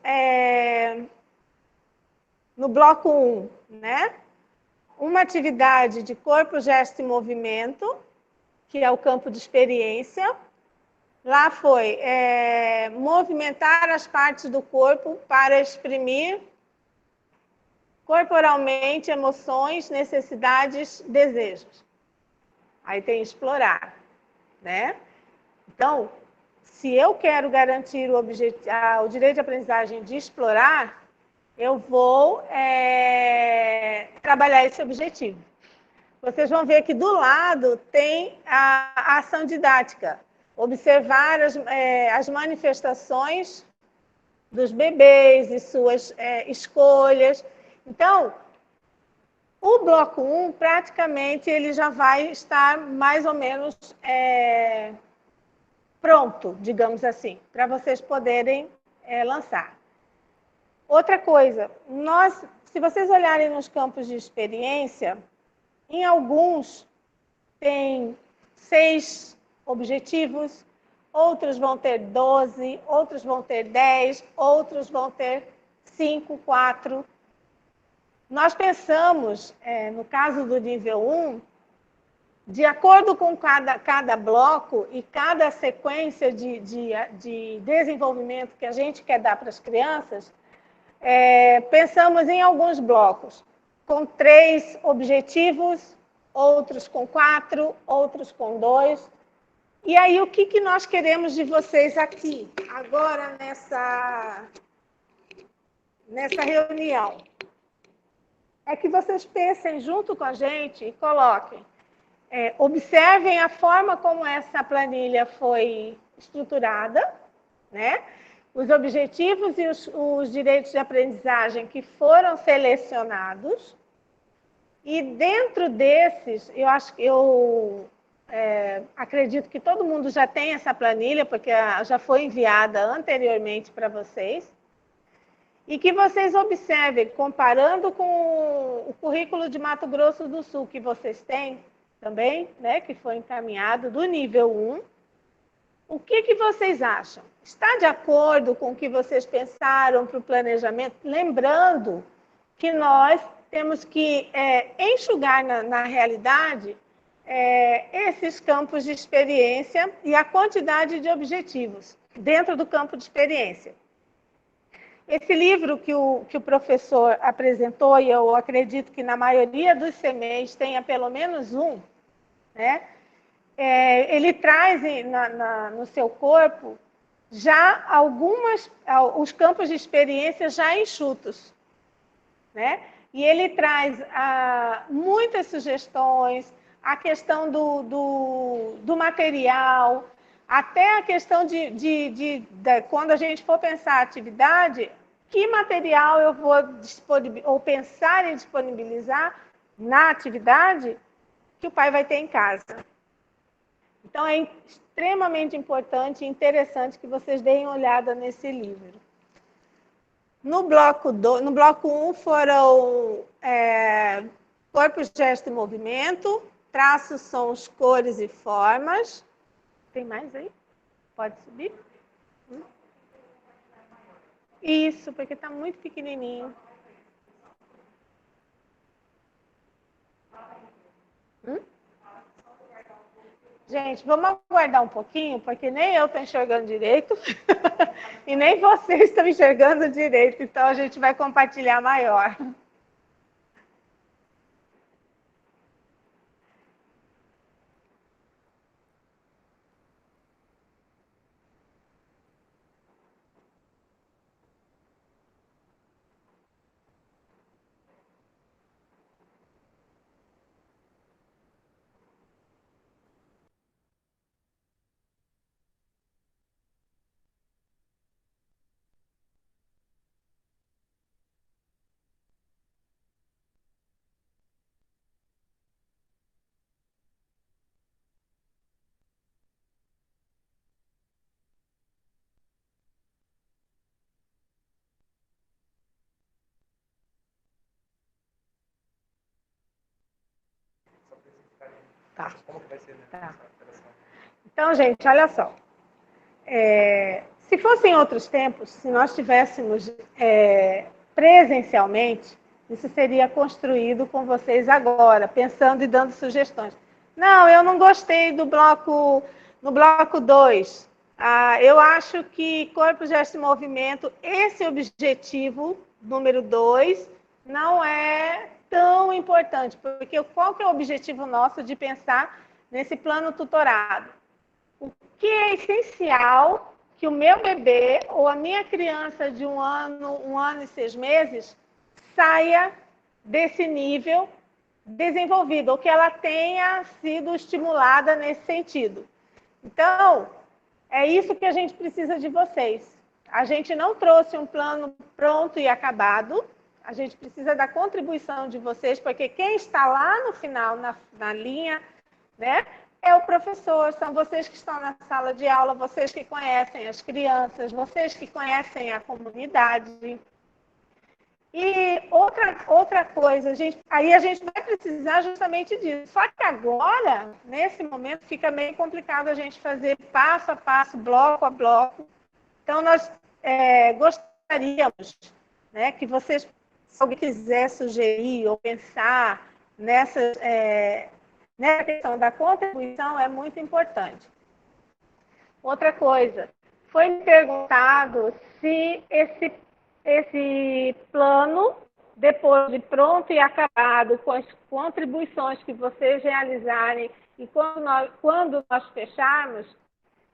no bloco 1, né, uma atividade de corpo, gesto e movimento, que é o campo de experiência. Lá foi movimentar as partes do corpo para exprimir corporalmente emoções, necessidades, desejos. Aí tem explorar, né? Então, se eu quero garantir o direito de aprendizagem de explorar, eu vou trabalhar esse objetivo. Vocês vão ver que do lado tem a ação didática. Observar as manifestações dos bebês e suas escolhas. Então, o bloco 1, praticamente, ele já vai estar mais ou menos pronto, digamos assim, para vocês poderem lançar. Outra coisa, se vocês olharem nos campos de experiência, em alguns tem 6 objetivos, outros vão ter 12, outros vão ter 10, outros vão ter 5, 4. Nós pensamos, no caso do nível 1, de acordo com cada bloco e cada sequência de desenvolvimento que a gente quer dar para as crianças, pensamos em alguns blocos, com 3 objetivos, outros com 4, outros com 2. E aí, o que nós queremos de vocês aqui, agora nessa reunião? É que vocês pensem junto com a gente e coloquem. Observem a forma como essa planilha foi estruturada, né? Os objetivos e os direitos de aprendizagem que foram selecionados. E dentro desses, eu acredito que todo mundo já tem essa planilha, porque já foi enviada anteriormente para vocês. E que vocês observem, comparando com o currículo de Mato Grosso do Sul que vocês têm, também, né, que foi encaminhado, do nível 1. O que vocês acham? Está de acordo com o que vocês pensaram para o planejamento? Lembrando que nós temos que enxugar na realidade esses campos de experiência e a quantidade de objetivos dentro do campo de experiência. Esse livro que o professor apresentou, e eu acredito que na maioria dos CMEs tenha pelo menos um, né? Ele traz no seu corpo já os campos de experiência já enxutos, né? E ele traz muitas sugestões, a questão do material, até a questão de quando a gente for pensar a atividade, que material eu vou ou pensar em disponibilizar na atividade que o pai vai ter em casa. Então, é extremamente importante e interessante que vocês deem uma olhada nesse livro. No bloco 1 foram corpo, gesto e movimento, traços, sons, cores e formas. Tem mais aí? Pode subir? Isso, porque está muito pequenininho. Gente, vamos aguardar um pouquinho, porque nem eu estou enxergando direito e nem vocês estão enxergando direito, então a gente vai compartilhar maior. Tá. Como que vai ser, né? Tá. Então, gente, olha só. Se fossem outros tempos, se nós tivéssemos presencialmente, isso seria construído com vocês agora, pensando e dando sugestões. Não, eu não gostei no bloco 2. Eu acho que corpo, gesto e movimento, esse objetivo, número 2, não é tão importante, porque qual que é o objetivo nosso de pensar nesse plano tutorado? O que é essencial que o meu bebê ou a minha criança de 1 ano e 6 meses, saia desse nível desenvolvido, ou que ela tenha sido estimulada nesse sentido. Então, é isso que a gente precisa de vocês. A gente não trouxe um plano pronto e acabado, a gente precisa da contribuição de vocês, porque quem está lá no final, na linha, né, é o professor, são vocês que estão na sala de aula, vocês que conhecem as crianças, vocês que conhecem a comunidade. E outra coisa, aí a gente vai precisar justamente disso. Só que agora, nesse momento, fica meio complicado a gente fazer passo a passo, bloco a bloco. Então, nós gostaríamos, né, que vocês, se alguém quiser sugerir ou pensar nessa questão da contribuição, é muito importante. Outra coisa, foi me perguntado se esse plano, depois de pronto e acabado, com as contribuições que vocês realizarem e quando nós fecharmos,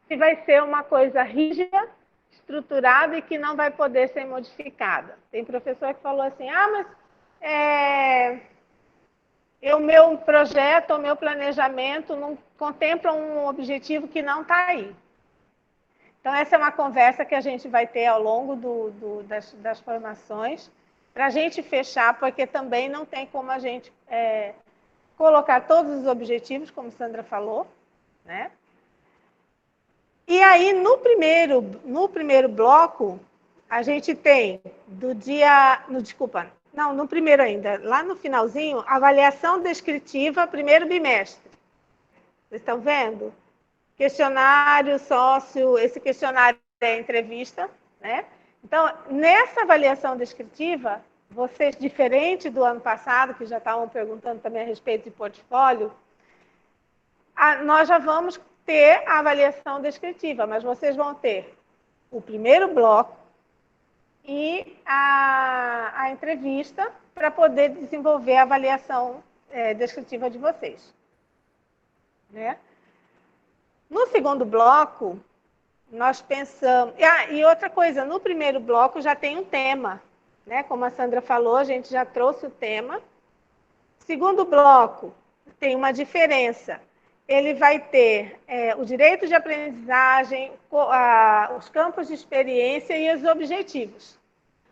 se vai ser uma coisa rígida, estruturada e que não vai poder ser modificada. Tem professor que falou assim, mas o meu projeto, o meu planejamento não contempla um objetivo que não está aí. Então, essa é uma conversa que a gente vai ter ao longo das formações, para a gente fechar, porque também não tem como a gente colocar todos os objetivos, como Sandra falou, né? E aí, no primeiro bloco, a gente tem no primeiro ainda, lá no finalzinho, avaliação descritiva, primeiro bimestre. Vocês estão vendo? Questionário sócio, esse questionário é entrevista, né? Então, nessa avaliação descritiva, vocês, diferente do ano passado, que já estavam perguntando também a respeito de portfólio, nós já vamos ter a avaliação descritiva, mas vocês vão ter o primeiro bloco e a entrevista para poder desenvolver a avaliação descritiva de vocês, né? No segundo bloco, nós pensamos... e outra coisa, no primeiro bloco já tem um tema, né? Como a Sandra falou, a gente já trouxe o tema. Segundo bloco, tem uma diferença. Ele vai ter o direito de aprendizagem, os campos de experiência e os objetivos.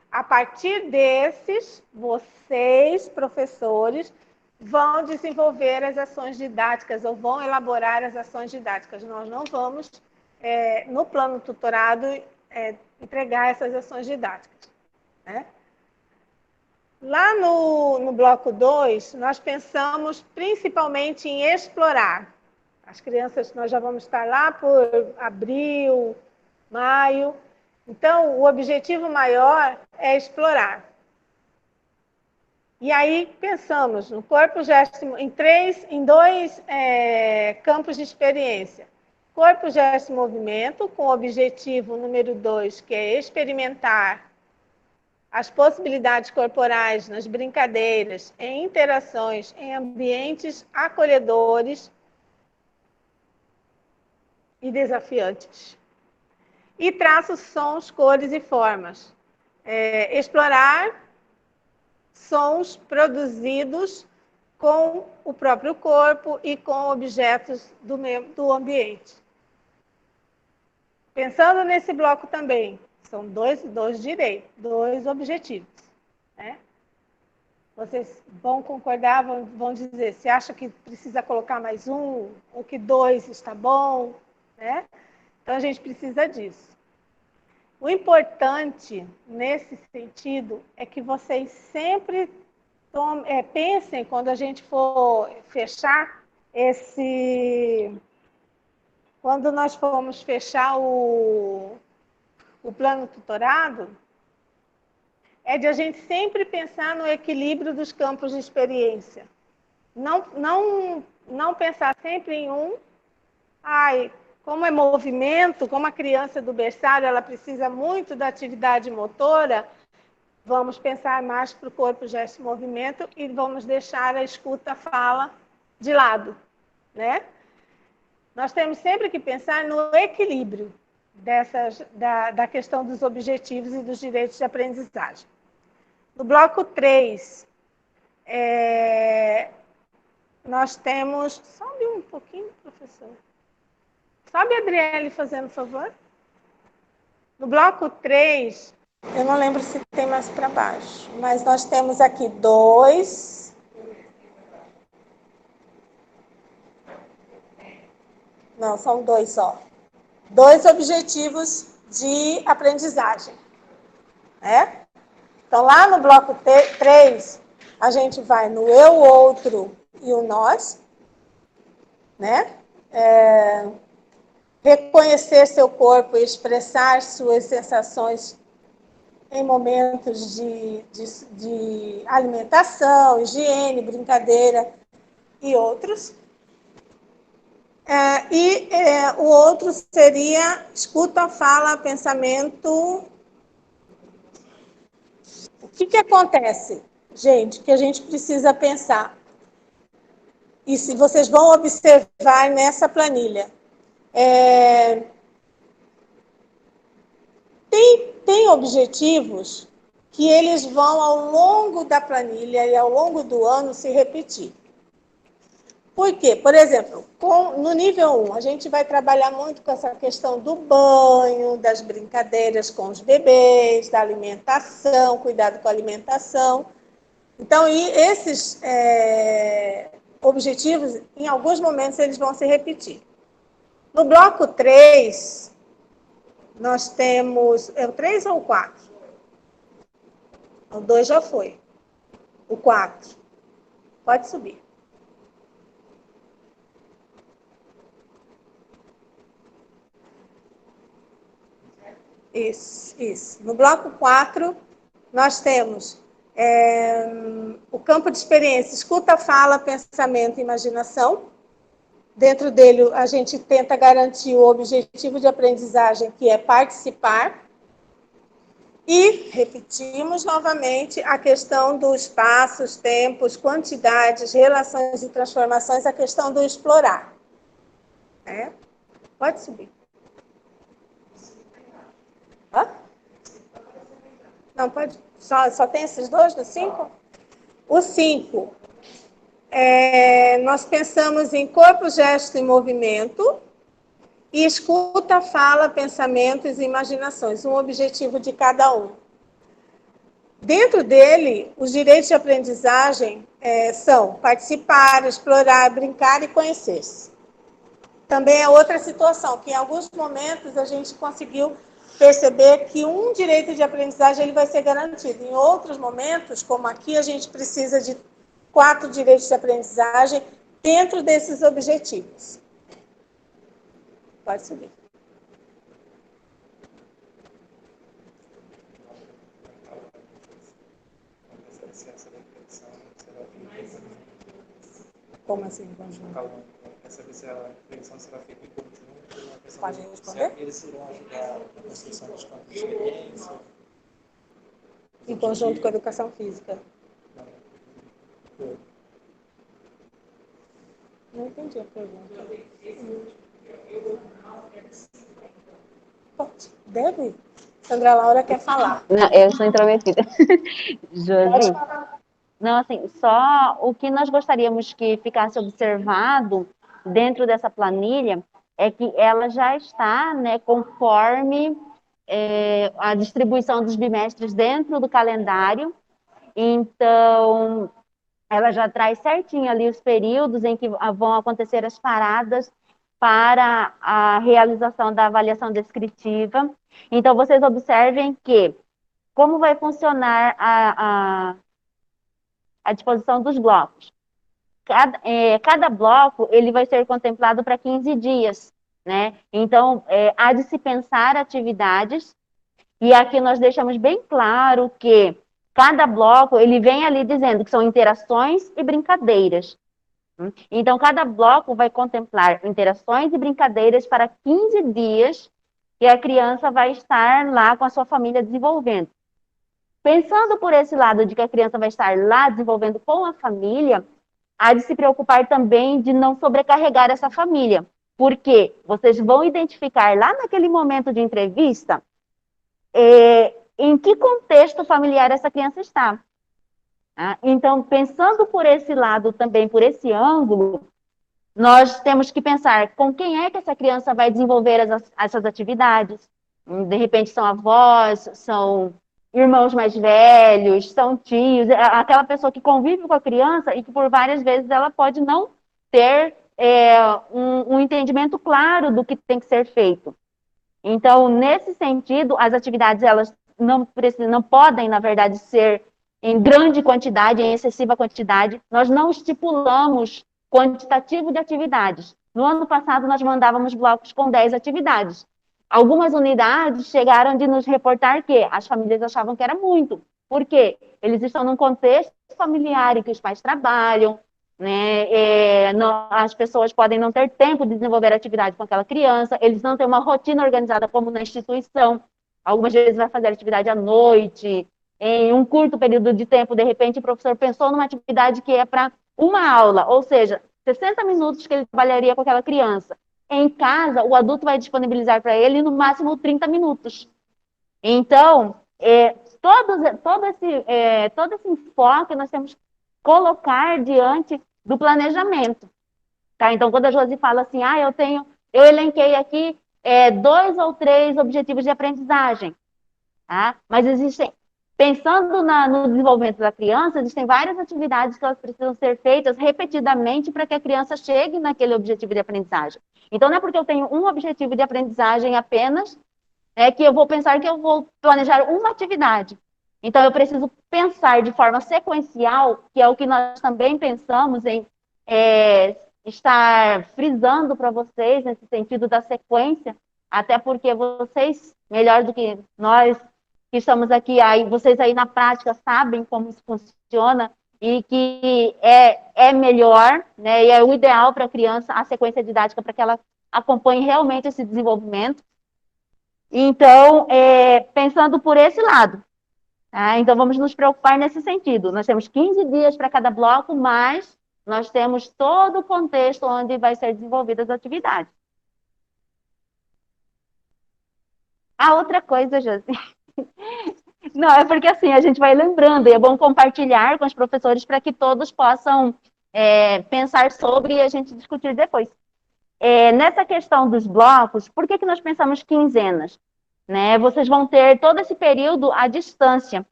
A partir desses, vocês, professores, vão desenvolver as ações didáticas ou vão elaborar as ações didáticas. Nós não vamos, no plano tutorado, entregar essas ações didáticas, né? Lá no bloco 2, nós pensamos principalmente em explorar. As crianças, nós já vamos estar lá por abril, maio. Então, o objetivo maior é explorar. E aí pensamos no corpo, gesto, em dois campos de experiência. Corpo, gesto e movimento, com o objetivo número 2, que é experimentar as possibilidades corporais nas brincadeiras, em interações, em ambientes acolhedores e desafiantes. E traços, sons, cores e formas. Explorar sons produzidos com o próprio corpo e com objetos do ambiente. Pensando nesse bloco também, são dois objetivos, né? Vocês vão concordar, vão dizer se acha que precisa colocar mais um, ou que 2 está bom, né? Então, a gente precisa disso. O importante, nesse sentido, é que vocês sempre pensem, quando a gente for fechar, quando nós formos fechar o plano tutorado, é de a gente sempre pensar no equilíbrio dos campos de experiência. Não pensar sempre em como é movimento, como a criança do berçário ela precisa muito da atividade motora, vamos pensar mais para o corpo, gesto e movimento e vamos deixar a escuta-fala de lado, né? Nós temos sempre que pensar no equilíbrio da questão dos objetivos e dos direitos de aprendizagem. No bloco 3, nós temos... Sobe um pouquinho, professor. Sobe a Adriele, fazendo favor. No bloco 3, eu não lembro se tem mais para baixo, mas nós temos aqui 2. Não, são 2 só. 2 objetivos de aprendizagem. Né? Então, lá no bloco 3, a gente vai no eu, o outro e o nós. Né? Reconhecer seu corpo e expressar suas sensações em momentos de alimentação, higiene, brincadeira e outros. O outro seria escuta, fala, pensamento. O que acontece, gente, que a gente precisa pensar? E se vocês vão observar nessa planilha, tem objetivos que eles vão, ao longo da planilha e ao longo do ano, se repetir. Por quê? Por exemplo, no nível 1, a gente vai trabalhar muito com essa questão do banho, das brincadeiras com os bebês, da alimentação, cuidado com a alimentação. Então, esses objetivos, em alguns momentos, eles vão se repetir. No bloco 3, nós temos... É o 3 ou o 4? O 2 já foi. O 4. Pode subir. Isso. No bloco 4, nós temos o campo de experiência, escuta, fala, pensamento e imaginação. Dentro dele, a gente tenta garantir o objetivo de aprendizagem, que é participar. E repetimos novamente a questão dos passos, tempos, quantidades, relações e transformações, a questão do explorar. Pode subir. Hã? Não, pode. Só tem esses 2 do 5? O 5. Nós pensamos em corpo, gesto e movimento. E escuta, fala, pensamentos e imaginações, um objetivo de cada um. Dentro dele, os direitos de aprendizagem são participar, explorar, brincar e conhecer-se. Também é outra situação, que em alguns momentos a gente conseguiu perceber que um direito de aprendizagem ele vai ser garantido. Em outros momentos, como aqui, a gente precisa de 4 direitos de aprendizagem dentro desses objetivos. Pode subir. Como assim, em conjunto? Quer saber se a reflexão será feita em conjunto? Pode responder? Eles irão ajudar na construção dos campos de experiência? Em conjunto com a educação física. Não entendi a pergunta. Pode. Deve? Sandra Laura quer falar. Não, eu sou intrometida. Josi. Pode falar. Não, assim, só o que nós gostaríamos que ficasse observado dentro dessa planilha é que ela já está, né, conforme a distribuição dos bimestres dentro do calendário. Então, ela já traz certinho ali os períodos em que vão acontecer as paradas para a realização da avaliação descritiva. Então, vocês observem que como vai funcionar a disposição dos blocos. cada bloco ele vai ser contemplado para 15 dias, né? Então, há de se pensar atividades, e aqui nós deixamos bem claro que cada bloco, ele vem ali dizendo que são interações e brincadeiras. Então, cada bloco vai contemplar interações e brincadeiras para 15 dias, e a criança vai estar lá com a sua família desenvolvendo. Pensando por esse lado de que a criança vai estar lá desenvolvendo com a família, há de se preocupar também de não sobrecarregar essa família, porque vocês vão identificar lá naquele momento de entrevista em que contexto familiar essa criança está. Então, pensando por esse lado também, por esse ângulo, nós temos que pensar com quem é que essa criança vai desenvolver essas atividades. De repente são avós, são irmãos mais velhos, são tios, aquela pessoa que convive com a criança e que por várias vezes ela pode não ter um entendimento claro do que tem que ser feito. Então, nesse sentido, as atividades elas não podem, na verdade, ser em grande quantidade, em excessiva quantidade. Nós não estipulamos quantitativo de atividades. No ano passado, nós mandávamos blocos com 10 atividades. Algumas unidades chegaram de nos reportar que as famílias achavam que era muito. Por quê? Eles estão num contexto familiar em que os pais trabalham, né? As pessoas podem não ter tempo de desenvolver atividade com aquela criança, eles não têm uma rotina organizada como na instituição. Algumas vezes vai fazer atividade à noite, em um curto período de tempo, de repente o professor pensou numa atividade que é para uma aula, ou seja, 60 minutos que ele trabalharia com aquela criança. Em casa, o adulto vai disponibilizar para ele no máximo 30 minutos. Então, todo esse enfoque nós temos que colocar diante do planejamento. Tá? Então, quando a Josi fala assim, eu elenquei aqui 2 ou 3 objetivos de aprendizagem, tá? Mas existem, pensando no desenvolvimento da criança, existem várias atividades que elas precisam ser feitas repetidamente para que a criança chegue naquele objetivo de aprendizagem. Então, não é porque eu tenho um objetivo de aprendizagem apenas, que eu vou pensar que eu vou planejar uma atividade. Então, eu preciso pensar de forma sequencial, que é o que nós também pensamos em estar frisando para vocês, nesse sentido da sequência, até porque vocês, melhor do que nós que estamos aqui, vocês aí na prática sabem como isso funciona, e que é melhor, né, e é o ideal para a criança, a sequência didática, para que ela acompanhe realmente esse desenvolvimento. Então, pensando por esse lado, então vamos nos preocupar nesse sentido. Nós temos 15 dias para cada bloco, mas nós temos todo o contexto onde vai ser desenvolvidas as atividades. A outra coisa, Josi, não, é porque assim, a gente vai lembrando, e é bom compartilhar com os professores para que todos possam pensar sobre e a gente discutir depois. Nessa questão dos blocos, por que nós pensamos quinzenas? Né? Vocês vão ter todo esse período à distância.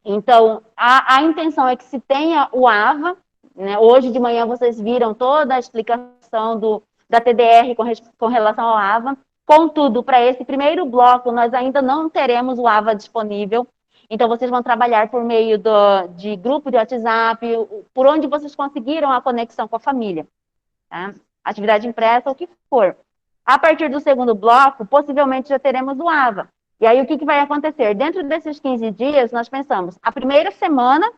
Então, a intenção é que se tenha o AVA, né? Hoje de manhã vocês viram toda a explicação da TDR com relação ao AVA. Contudo, para esse primeiro bloco, nós ainda não teremos o AVA disponível. Então, vocês vão trabalhar por meio de grupo de WhatsApp, por onde vocês conseguiram a conexão com a família. Tá? Atividade impressa, o que for. A partir do segundo bloco, possivelmente já teremos o AVA. E aí, o que vai acontecer? Dentro desses 15 dias, nós pensamos, a primeira semana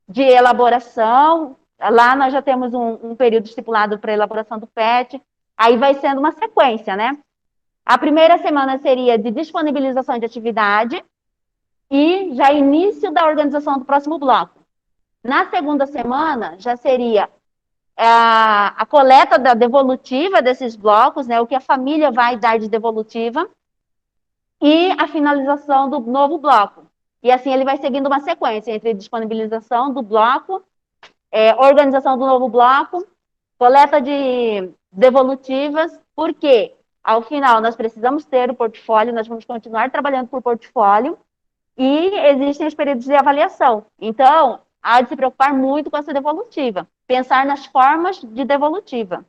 de elaboração, lá nós já temos um período estipulado para elaboração do PET, aí vai sendo uma sequência, né? A primeira semana seria de disponibilização de atividade e já início da organização do próximo bloco. Na segunda semana, já seria a coleta da devolutiva desses blocos, né, o que a família vai dar de devolutiva, e a finalização do novo bloco. E assim ele vai seguindo uma sequência entre disponibilização do bloco, organização do novo bloco, coleta de devolutivas, porque ao final nós precisamos ter o portfólio, nós vamos continuar trabalhando por portfólio, e existem os períodos de avaliação. Então, há de se preocupar muito com essa devolutiva, pensar nas formas de devolutiva.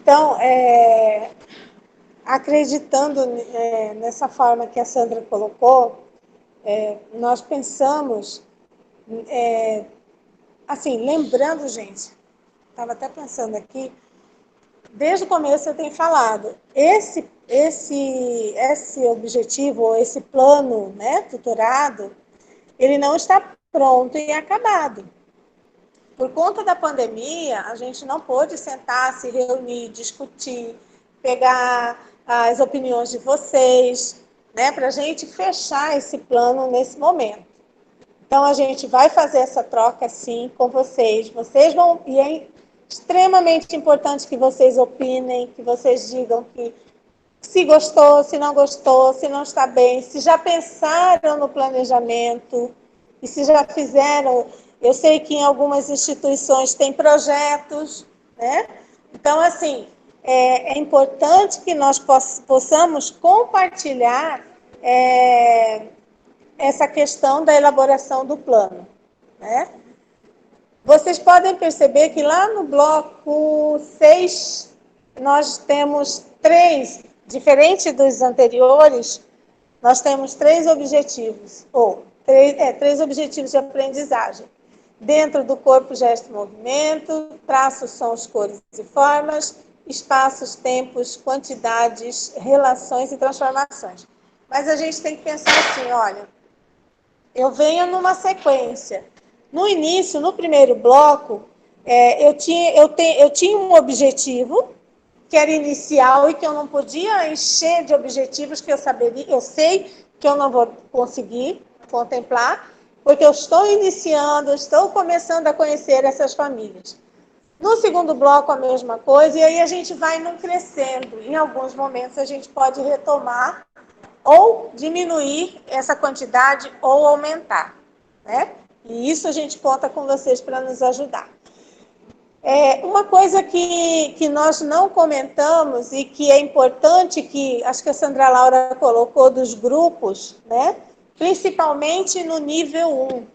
Então, acreditando nessa forma que a Sandra colocou, nós pensamos, assim, lembrando, gente, estava até pensando aqui, desde o começo eu tenho falado, esse objetivo, ou esse plano, né, tutorado, ele não está pronto e acabado. Por conta da pandemia, a gente não pôde sentar, se reunir, discutir, pegar as opiniões de vocês, né, para a gente fechar esse plano nesse momento. Então, a gente vai fazer essa troca, sim, com vocês. Vocês vão... E é extremamente importante que vocês opinem, que vocês digam que se gostou, se não está bem, se já pensaram no planejamento e se já fizeram. Eu sei que em algumas instituições tem projetos, né? Então, assim, é importante que nós possamos compartilhar essa questão da elaboração do plano, né? Vocês podem perceber que lá no bloco 6, nós temos 3, diferente dos anteriores, nós temos 3 objetivos, ou 3 objetivos de aprendizagem. Dentro do corpo, gesto e movimento, traços, sons, cores e formas, espaços, tempos, quantidades, relações e transformações. Mas a gente tem que pensar assim, olha, eu venho numa sequência. No início, no primeiro bloco, eu tinha um objetivo, que era inicial e que eu não podia encher de objetivos que eu sei que eu não vou conseguir contemplar, porque eu estou iniciando, estou começando a conhecer essas famílias. No segundo bloco, a mesma coisa, e aí a gente vai num crescendo. Em alguns momentos, a gente pode retomar ou diminuir essa quantidade ou aumentar, né? E isso a gente conta com vocês para nos ajudar. Uma coisa que nós não comentamos e que é importante, que acho que a Sandra Laura colocou, dos grupos, né? Principalmente no nível 1.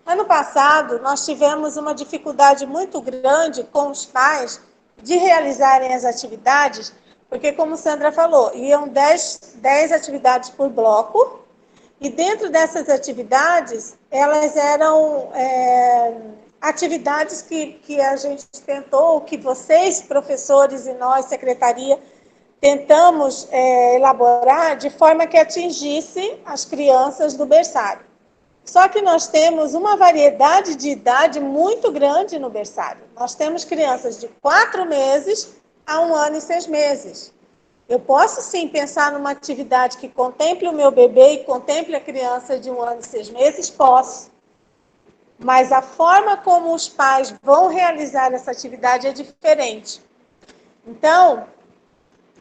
Ano passado, nós tivemos uma dificuldade muito grande com os pais de realizarem as atividades, porque, como Sandra falou, iam 10 atividades por bloco, e dentro dessas atividades, elas eram atividades que a gente tentou, que vocês, professores, e nós, secretaria, tentamos elaborar de forma que atingisse as crianças do berçário. Só que nós temos uma variedade de idade muito grande no berçário. Nós temos crianças de 4 meses a 1 ano e 6 meses. Eu posso, sim, pensar numa atividade que contemple o meu bebê e contemple a criança de 1 ano e 6 meses? Posso. Mas a forma como os pais vão realizar essa atividade é diferente. Então,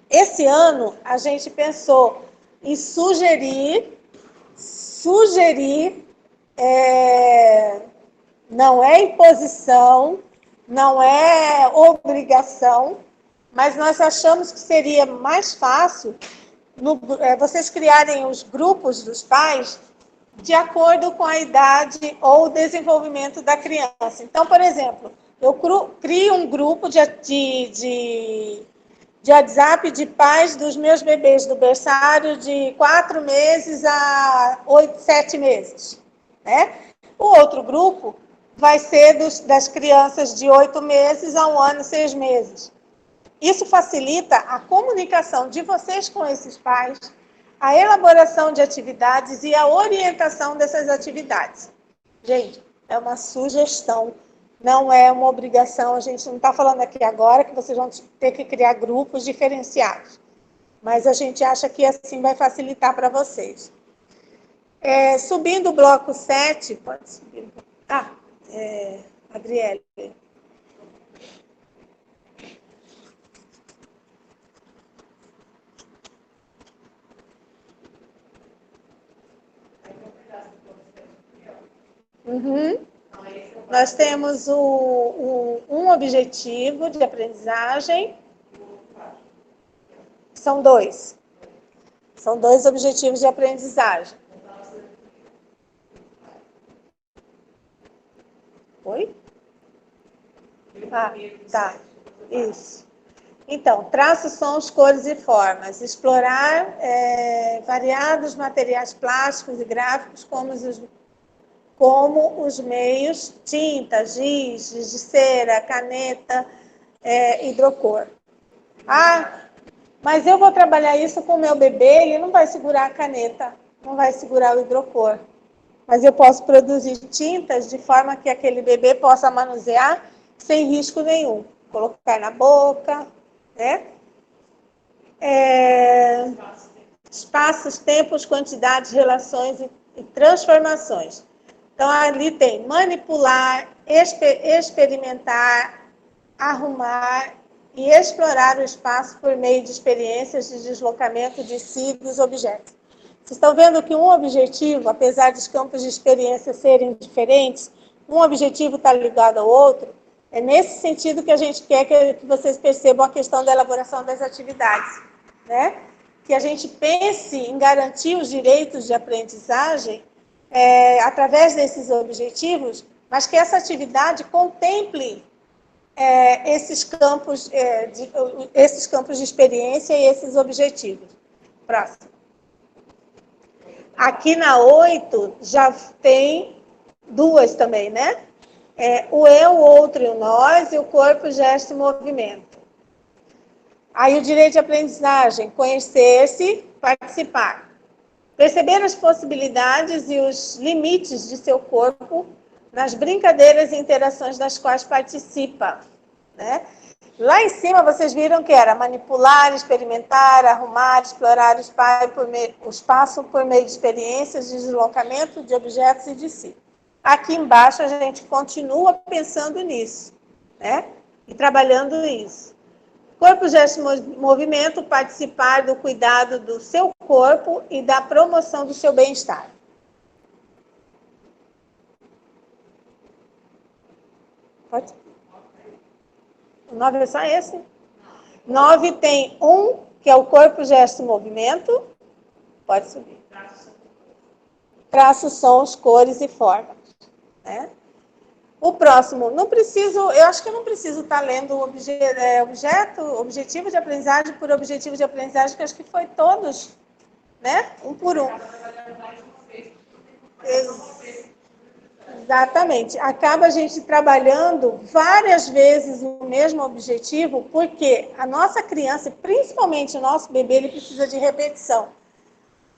esse ano, a gente pensou em sugerir, não é imposição, não é obrigação, mas nós achamos que seria mais fácil vocês criarem os grupos dos pais de acordo com a idade ou o desenvolvimento da criança. Então, por exemplo, eu crio um grupo de WhatsApp de pais dos meus bebês do berçário de 4 meses a 7 meses. Né? O outro grupo vai ser das crianças de 8 meses a 1 ano e 6 meses. Isso facilita a comunicação de vocês com esses pais, a elaboração de atividades e a orientação dessas atividades. Gente, é uma sugestão, não é uma obrigação. A gente não está falando aqui agora que vocês vão ter que criar grupos diferenciados, mas a gente acha que assim vai facilitar para vocês. Subindo o bloco 7, pode subir. Adriele. Uhum. Nós temos um objetivo de aprendizagem. São 2. São 2 objetivos de aprendizagem. Oi? Tá. Isso. Então, traços, sons, cores e formas. Explorar variados materiais plásticos e gráficos, como os meios, tinta, giz de cera, caneta, hidrocor. Ah, mas eu vou trabalhar isso com o meu bebê, ele não vai segurar a caneta, não vai segurar o hidrocor. Mas eu posso produzir tintas de forma que aquele bebê possa manusear sem risco nenhum. Colocar na boca, né? Espaços, tempos, quantidades, relações e transformações. Então, ali tem manipular, experimentar, arrumar e explorar o espaço por meio de experiências de deslocamento de si dos objetos. Vocês estão vendo que um objetivo, apesar dos campos de experiência serem diferentes, um objetivo está ligado ao outro. É nesse sentido que a gente quer que vocês percebam a questão da elaboração das atividades, né? Que a gente pense em garantir os direitos de aprendizagem através desses objetivos, mas que essa atividade contemple esses campos de experiência e esses objetivos. Próximo. Aqui na 8 já tem duas também, né? O eu, o outro e o nós, e o corpo, gesto e movimento. Aí o direito de aprendizagem, conhecer-se, participar. Perceber as possibilidades e os limites de seu corpo nas brincadeiras e interações das quais participa, né? Lá em cima vocês viram que era manipular, experimentar, arrumar, explorar o espaço por meio de experiências, de deslocamento de objetos e de si. Aqui embaixo a gente continua pensando nisso, né? E trabalhando isso. Corpo, gesto e movimento, participar do cuidado do seu corpo e da promoção do seu bem-estar. Pode? O 9 é só esse? 9 tem que é o corpo, gesto e movimento. Pode subir. Traços, sons, cores e formas. Né? O próximo, eu acho que eu não preciso estar lendo objetivo de aprendizagem por objetivo de aprendizagem, que acho que foi todos, né? Um por um. Exatamente. Acaba a gente trabalhando várias vezes o mesmo objetivo, porque a nossa criança, principalmente o nosso bebê, ele precisa de repetição.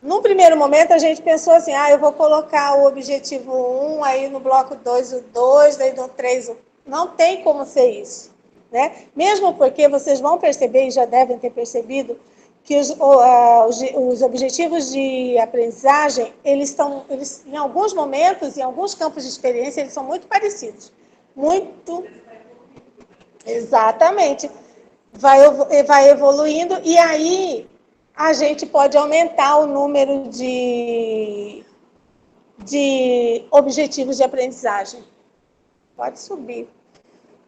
Num primeiro momento, a gente pensou assim, eu vou colocar o objetivo 1, aí no bloco 2 o 2, daí no 3 o... Não tem como ser isso, né? Mesmo porque vocês vão perceber, e já devem ter percebido, que os objetivos de aprendizagem, eles em alguns momentos, em alguns campos de experiência, eles são muito parecidos. Muito... Exatamente. Vai evoluindo, e aí a gente pode aumentar o número de objetivos de aprendizagem. Pode subir.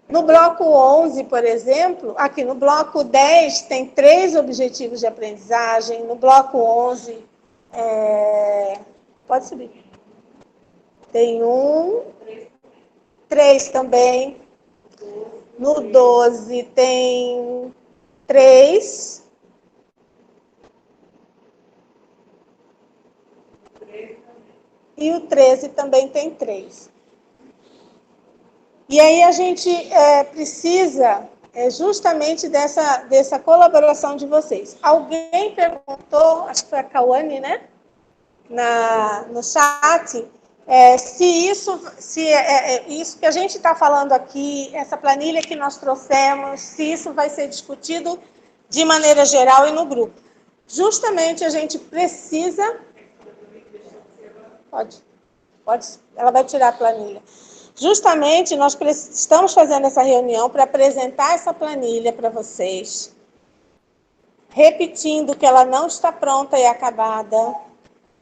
No bloco 11, por exemplo, aqui no bloco 10 tem 3 objetivos de aprendizagem, no bloco 11, pode subir. Tem 3 também. No 12 tem 3. E o 13 também tem 3. E aí a gente precisa justamente dessa colaboração de vocês. Alguém perguntou, acho que foi a Cauane, né? No chat, se isso que a gente está falando aqui, essa planilha que nós trouxemos, se isso vai ser discutido de maneira geral e no grupo. Justamente a gente precisa... Pode, ela vai tirar a planilha. Justamente, nós estamos fazendo essa reunião para apresentar essa planilha para vocês, repetindo que ela não está pronta e acabada.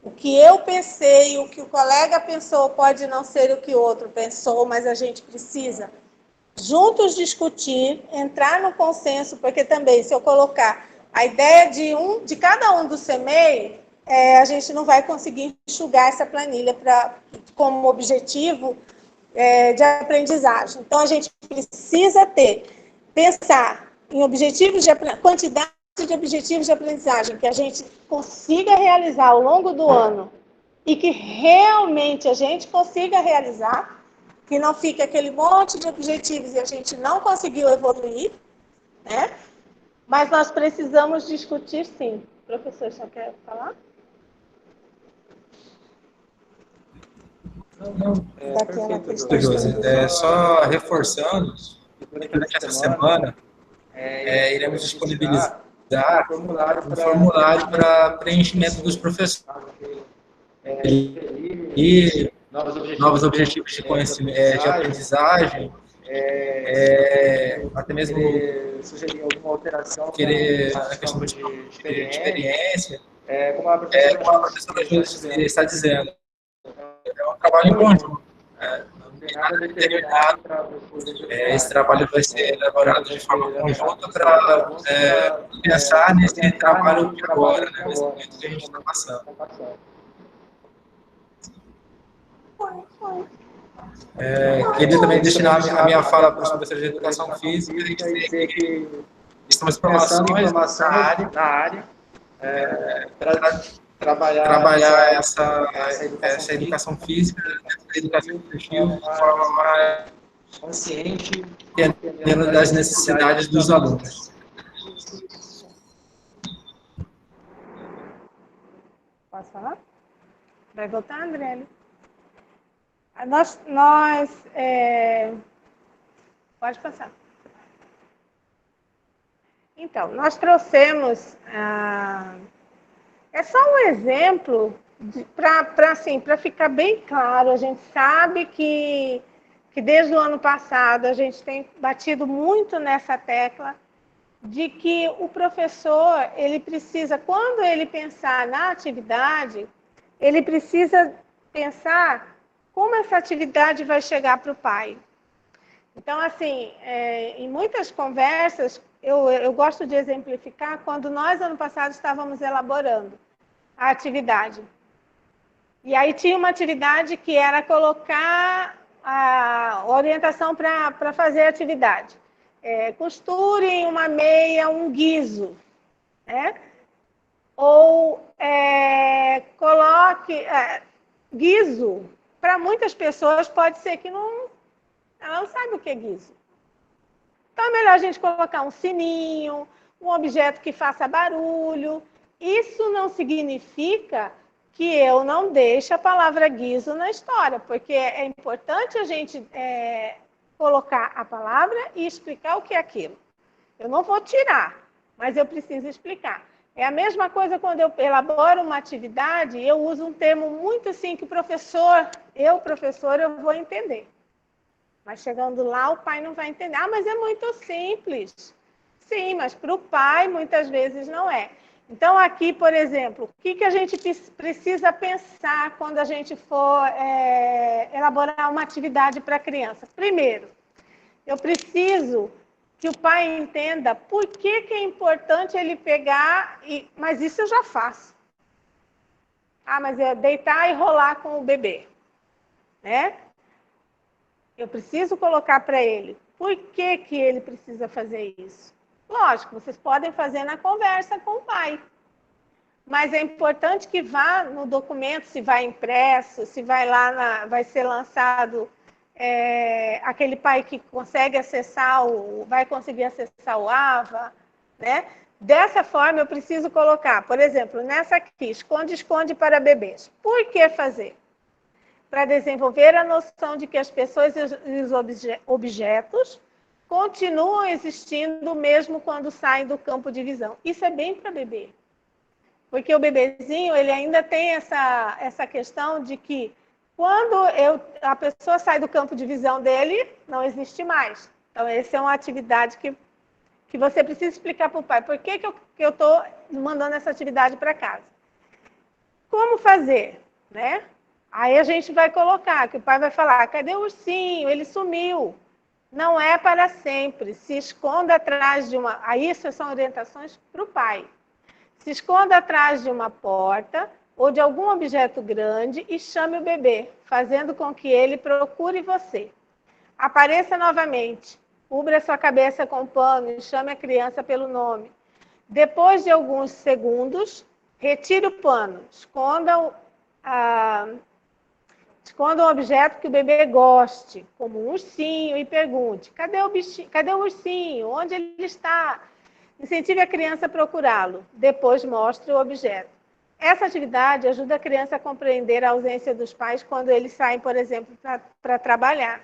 O que eu pensei, o que o colega pensou, pode não ser o que o outro pensou, mas a gente precisa juntos discutir, entrar no consenso, porque também, se eu colocar a ideia de cada um do CMEI, a gente não vai conseguir enxugar essa planilha como objetivo de aprendizagem. Então, a gente precisa pensar em objetivos de quantidade de objetivos de aprendizagem que a gente consiga realizar ao longo do ano e que realmente a gente consiga realizar, que não fique aquele monte de objetivos e a gente não conseguiu evoluir, né? Mas nós precisamos discutir, sim. Professor, só quer falar? Não, perfeito, Josi. Só reforçando, durante essa semana, iremos disponibilizar um formulário para preenchimento dos professores e novos objetivos de conhecimento, de aprendizagem, até mesmo sugerir alguma alteração na questão de experiência, como a professora Júlia está dizendo. É um trabalho em conjunto. Não tem nada determinado. Esse trabalho vai ser elaborado de forma conjunta para pensar nesse trabalho de agora, né, nesse momento que a gente está passando. Queria também destinar a minha fala para os professores de educação física e dizer que estamos formações na área para trabalhar essa educação física, essa educação infantil de forma mais consciente, dentro das necessidades dos alunos. Posso falar? Vai voltar, André? Pode passar. Então, nós trouxemos... É só um exemplo para ficar bem claro. A gente sabe que desde o ano passado a gente tem batido muito nessa tecla de que o professor, ele precisa, quando ele pensar na atividade, ele precisa pensar como essa atividade vai chegar para o pai. Então, assim, em muitas conversas, eu gosto de exemplificar quando nós, ano passado, estávamos elaborando a atividade. E aí tinha uma atividade que era colocar a orientação para fazer a atividade. Costure em uma meia um guizo, né? Ou coloque... guizo, para muitas pessoas, pode ser que ela não sabe o que é guizo. Então, é melhor a gente colocar um sininho, um objeto que faça barulho. Isso não significa que eu não deixe a palavra guizo na história, porque é importante a gente colocar a palavra e explicar o que é aquilo. Eu não vou tirar, mas eu preciso explicar. É a mesma coisa quando eu elaboro uma atividade, eu uso um termo muito assim que professor, eu vou entender. Mas chegando lá, o pai não vai entender. Mas é muito simples. Sim, mas para o pai, muitas vezes, não é. Então, aqui, por exemplo, o que a gente precisa pensar quando a gente for elaborar uma atividade para a criança? Primeiro, eu preciso que o pai entenda por que é importante ele pegar... Mas isso eu já faço. Mas é deitar e rolar com o bebê, né? Eu preciso colocar para ele por que ele precisa fazer isso. Lógico, vocês podem fazer na conversa com o pai. Mas é importante que vá no documento, se vai impresso, se vai lá, vai ser lançado aquele pai que consegue acessar, vai conseguir acessar o AVA, né? Dessa forma, eu preciso colocar, por exemplo, nessa aqui, esconde-esconde para bebês. Por que fazer? Para desenvolver a noção de que as pessoas e os objetos continuam existindo mesmo quando saem do campo de visão. Isso é bem para bebê. Porque o bebezinho, ele ainda tem essa questão de que quando a pessoa sai do campo de visão dele, não existe mais. Então, essa é uma atividade que você precisa explicar para o pai. Por que eu estou mandando essa atividade para casa? Como fazer, né? Aí a gente vai colocar, que o pai vai falar, cadê o ursinho? Ele sumiu. Não é para sempre. Se esconda atrás de uma... Aí isso são orientações para o pai. Se esconda atrás de uma porta ou de algum objeto grande e chame o bebê, fazendo com que ele procure você. Apareça novamente. cubra sua cabeça com pano e chame a criança pelo nome. Depois de alguns segundos, retire o pano, esconda um objeto que o bebê goste, como um ursinho, e pergunte: cadê o bichinho? Cadê o ursinho? Onde ele está? Incentive a criança a procurá-lo. Depois mostre o objeto. Essa atividade ajuda a criança a compreender a ausência dos pais quando eles saem, por exemplo, para trabalhar.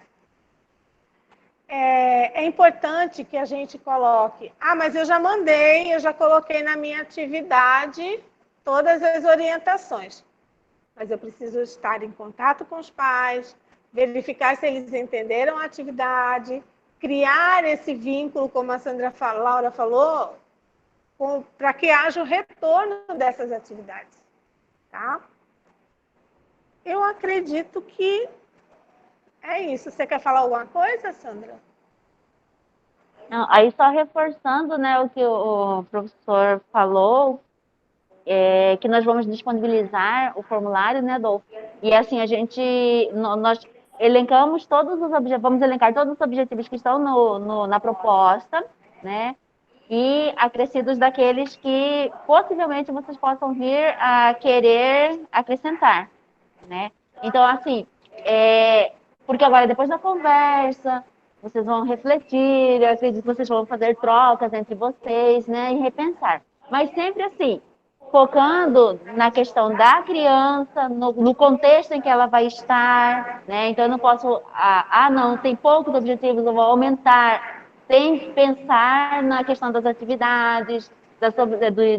É importante que a gente coloque: mas eu já mandei, eu já coloquei na minha atividade todas as orientações. Mas eu preciso estar em contato com os pais, verificar se eles entenderam a atividade, criar esse vínculo, como a Laura falou, para que haja o retorno dessas atividades. Tá? Eu acredito que é isso. Você quer falar alguma coisa, Sandra? Não, aí só reforçando, né, o que o professor falou, que nós vamos disponibilizar o formulário, né, Adolfo? E assim, nós elencamos todos os objetivos, vamos elencar todos os objetivos que estão na proposta, né? E acrescidos daqueles que possivelmente vocês possam vir a querer acrescentar, né? Então, assim, porque agora, depois da conversa, vocês vão refletir, eu acredito que vocês vão fazer trocas entre vocês, né? E repensar. Mas sempre assim, focando na questão da criança, no contexto em que ela vai estar, né? Então, eu não posso, não, tem poucos objetivos, eu vou aumentar. Tem que pensar na questão das atividades,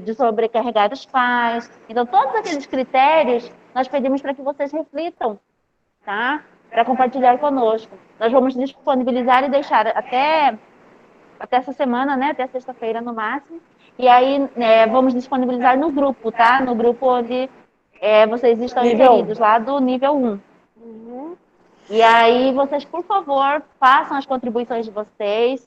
de sobrecarregar os pais. Então, todos aqueles critérios, nós pedimos para que vocês reflitam, tá? Para compartilhar conosco. Nós vamos disponibilizar e deixar até essa semana, né? Até sexta-feira no máximo. E aí, vamos disponibilizar no grupo, tá? No grupo onde vocês estão inseridos, lá do nível 1. Uhum. E aí, vocês, por favor, façam as contribuições de vocês.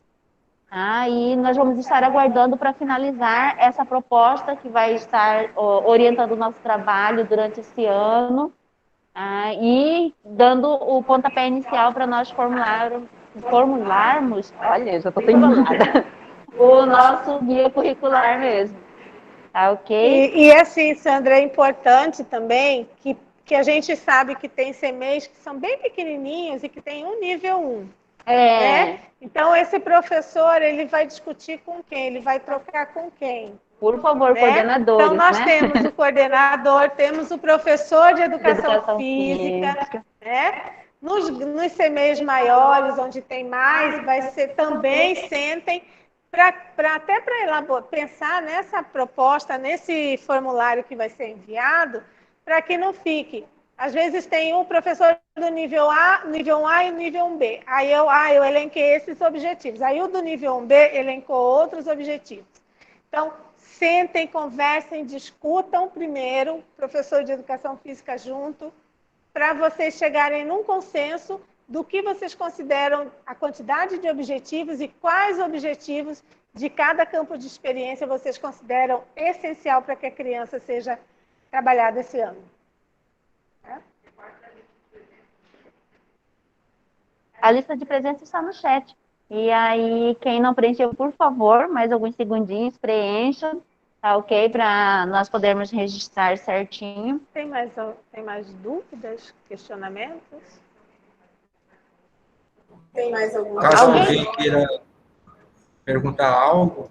E nós vamos estar aguardando para finalizar essa proposta que vai estar orientando o nosso trabalho durante esse ano e dando o pontapé inicial para nós formularmos, olha, já estou enrolada, o nosso guia curricular mesmo. Tá ok? E assim, Sandra, é importante também que a gente sabe que tem CMEs que são bem pequenininhos e que tem um nível 1. Né? Então, esse professor, ele vai discutir com quem? Ele vai trocar com quem? Por favor, né? Coordenadores, então, nós né? temos o coordenador, temos o professor de educação física, né? Nos CMEs maiores, onde tem mais, vai ser também, sentem, até para pensar nessa proposta, nesse formulário que vai ser enviado, para que não fique. Às vezes tem um professor do nível 1 A e nível 1B. Aí eu elenquei esses objetivos. Aí o do nível 1B elencou outros objetivos. Então, sentem, conversem, discutam primeiro, professor de educação física junto, para vocês chegarem num consenso do que vocês consideram a quantidade de objetivos e quais objetivos de cada campo de experiência vocês consideram essencial para que a criança seja trabalhada esse ano. A lista de presença está no chat. E aí, quem não preencheu, por favor, mais alguns segundinhos, preencham, tá ok? Para nós podermos registrar certinho. Tem mais dúvidas, questionamentos? Tem mais alguma coisa? Caso alguém queira perguntar algo,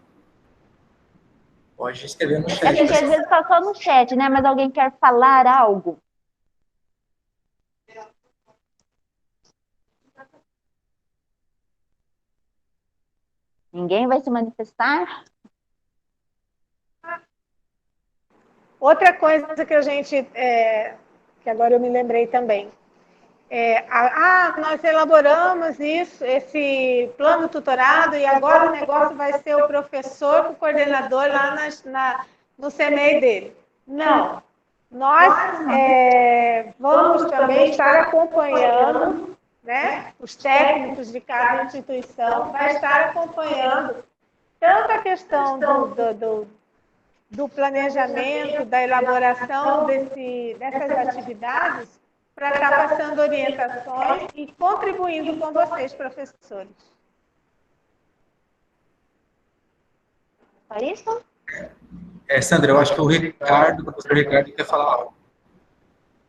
pode escrever no chat. É porque às vezes está só no chat, né? Mas alguém quer falar algo? Ninguém vai se manifestar? Outra coisa que a gente, que agora eu me lembrei também, nós elaboramos esse plano tutorado e agora o negócio vai ser o professor com o coordenador lá no CMEI dele. Não, nós vamos também estar acompanhando, né, os técnicos de cada instituição, vai estar acompanhando tanto a questão do planejamento, da elaboração dessas atividades, para estar passando orientações e contribuindo com vocês, professores. Só isso? Sandra, eu acho que o professor Ricardo quer falar algo.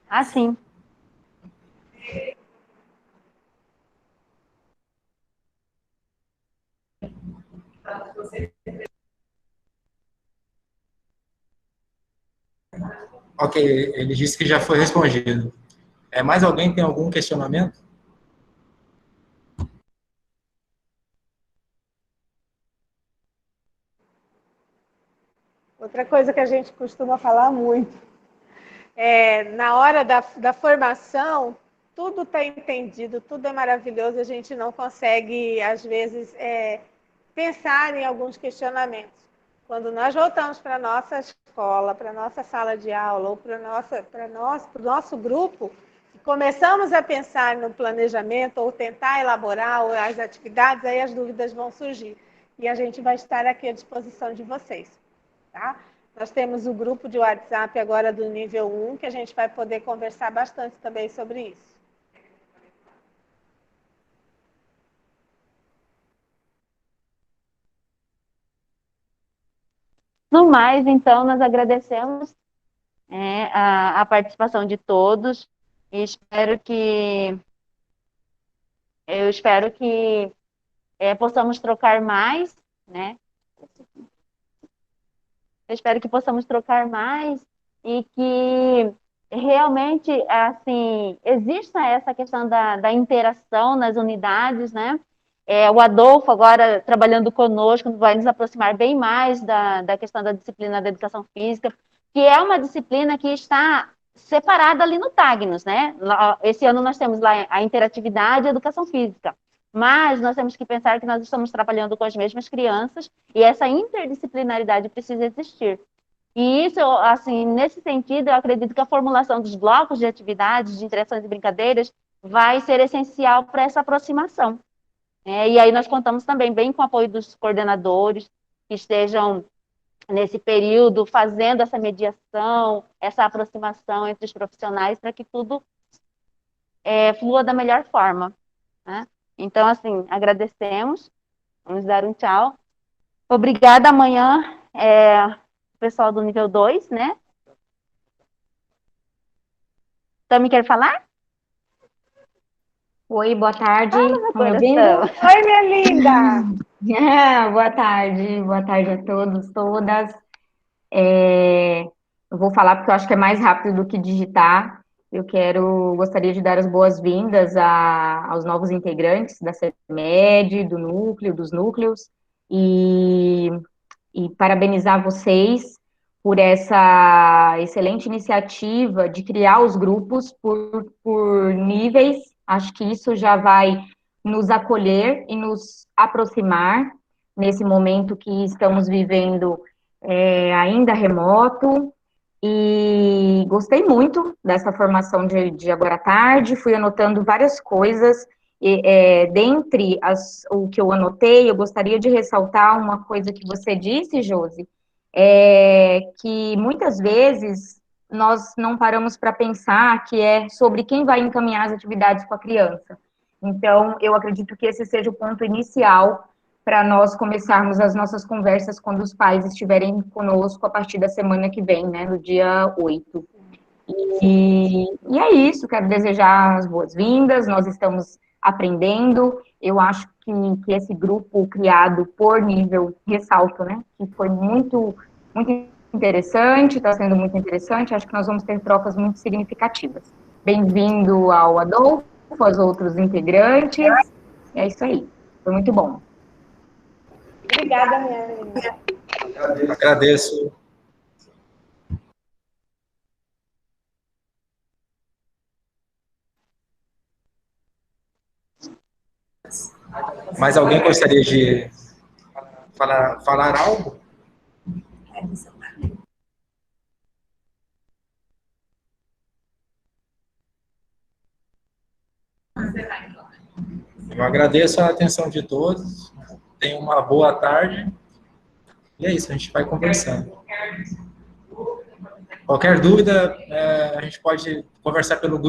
Ah, sim. Ok, ele disse que já foi respondido. Mais alguém tem algum questionamento? Outra coisa que a gente costuma falar muito, na hora da formação, tudo está entendido, tudo é maravilhoso, a gente não consegue, às vezes, pensar em alguns questionamentos. Quando nós voltamos para a nossa escola, para a nossa sala de aula, ou para o nosso grupo, e começamos a pensar no planejamento, ou tentar elaborar as atividades, aí as dúvidas vão surgir. E a gente vai estar aqui à disposição de vocês. Tá? Nós temos o grupo de WhatsApp agora do nível 1, que a gente vai poder conversar bastante também sobre isso. No mais, então, nós agradecemos a participação de todos e eu espero que possamos trocar mais, né? Eu espero que possamos trocar mais e que realmente, assim, exista essa questão da interação nas unidades, né? O Adolfo agora trabalhando conosco vai nos aproximar bem mais da questão da disciplina da educação física, que é uma disciplina que está separada ali no Tagnos, né? Esse ano nós temos lá a interatividade e a educação física, mas nós temos que pensar que nós estamos trabalhando com as mesmas crianças e essa interdisciplinaridade precisa existir. E isso, assim, nesse sentido, eu acredito que a formulação dos blocos de atividades, de interações e brincadeiras vai ser essencial para essa aproximação. E aí nós contamos também bem com o apoio dos coordenadores que estejam nesse período fazendo essa mediação, essa aproximação entre os profissionais para que tudo flua da melhor forma, né? Então, assim, agradecemos, vamos dar um tchau. Obrigada, amanhã, pessoal do nível 2, né? Tami quer falar? Oi, boa tarde. Estão me ouvindo? Oi, minha linda! Boa tarde a todos, todas. Eu vou falar porque eu acho que é mais rápido do que digitar. Gostaria de dar as boas-vindas aos novos integrantes da CEMED, do núcleo, dos núcleos, e parabenizar vocês por essa excelente iniciativa de criar os grupos por níveis. Acho que isso já vai nos acolher e nos aproximar nesse momento que estamos vivendo ainda remoto. E gostei muito dessa formação de agora à tarde, fui anotando várias coisas. Dentre o que eu anotei, eu gostaria de ressaltar uma coisa que você disse, Josi, que muitas vezes nós não paramos para pensar que é sobre quem vai encaminhar as atividades com a criança. Então, eu acredito que esse seja o ponto inicial para nós começarmos as nossas conversas quando os pais estiverem conosco a partir da semana que vem, né, no dia 8. E é isso, quero desejar as boas-vindas, nós estamos aprendendo, eu acho que esse grupo criado por nível, ressalto, né, que foi muito, muito interessante, está sendo muito interessante, acho que nós vamos ter trocas muito significativas. Bem-vindo ao Adolfo, aos outros integrantes, é isso aí, foi muito bom. Obrigada, minha linda. Agradeço. Mais alguém gostaria de falar algo? Eu agradeço a atenção de todos. Tenham uma boa tarde. E é isso, a gente vai conversando. Qualquer dúvida, a gente pode conversar pelo grupo.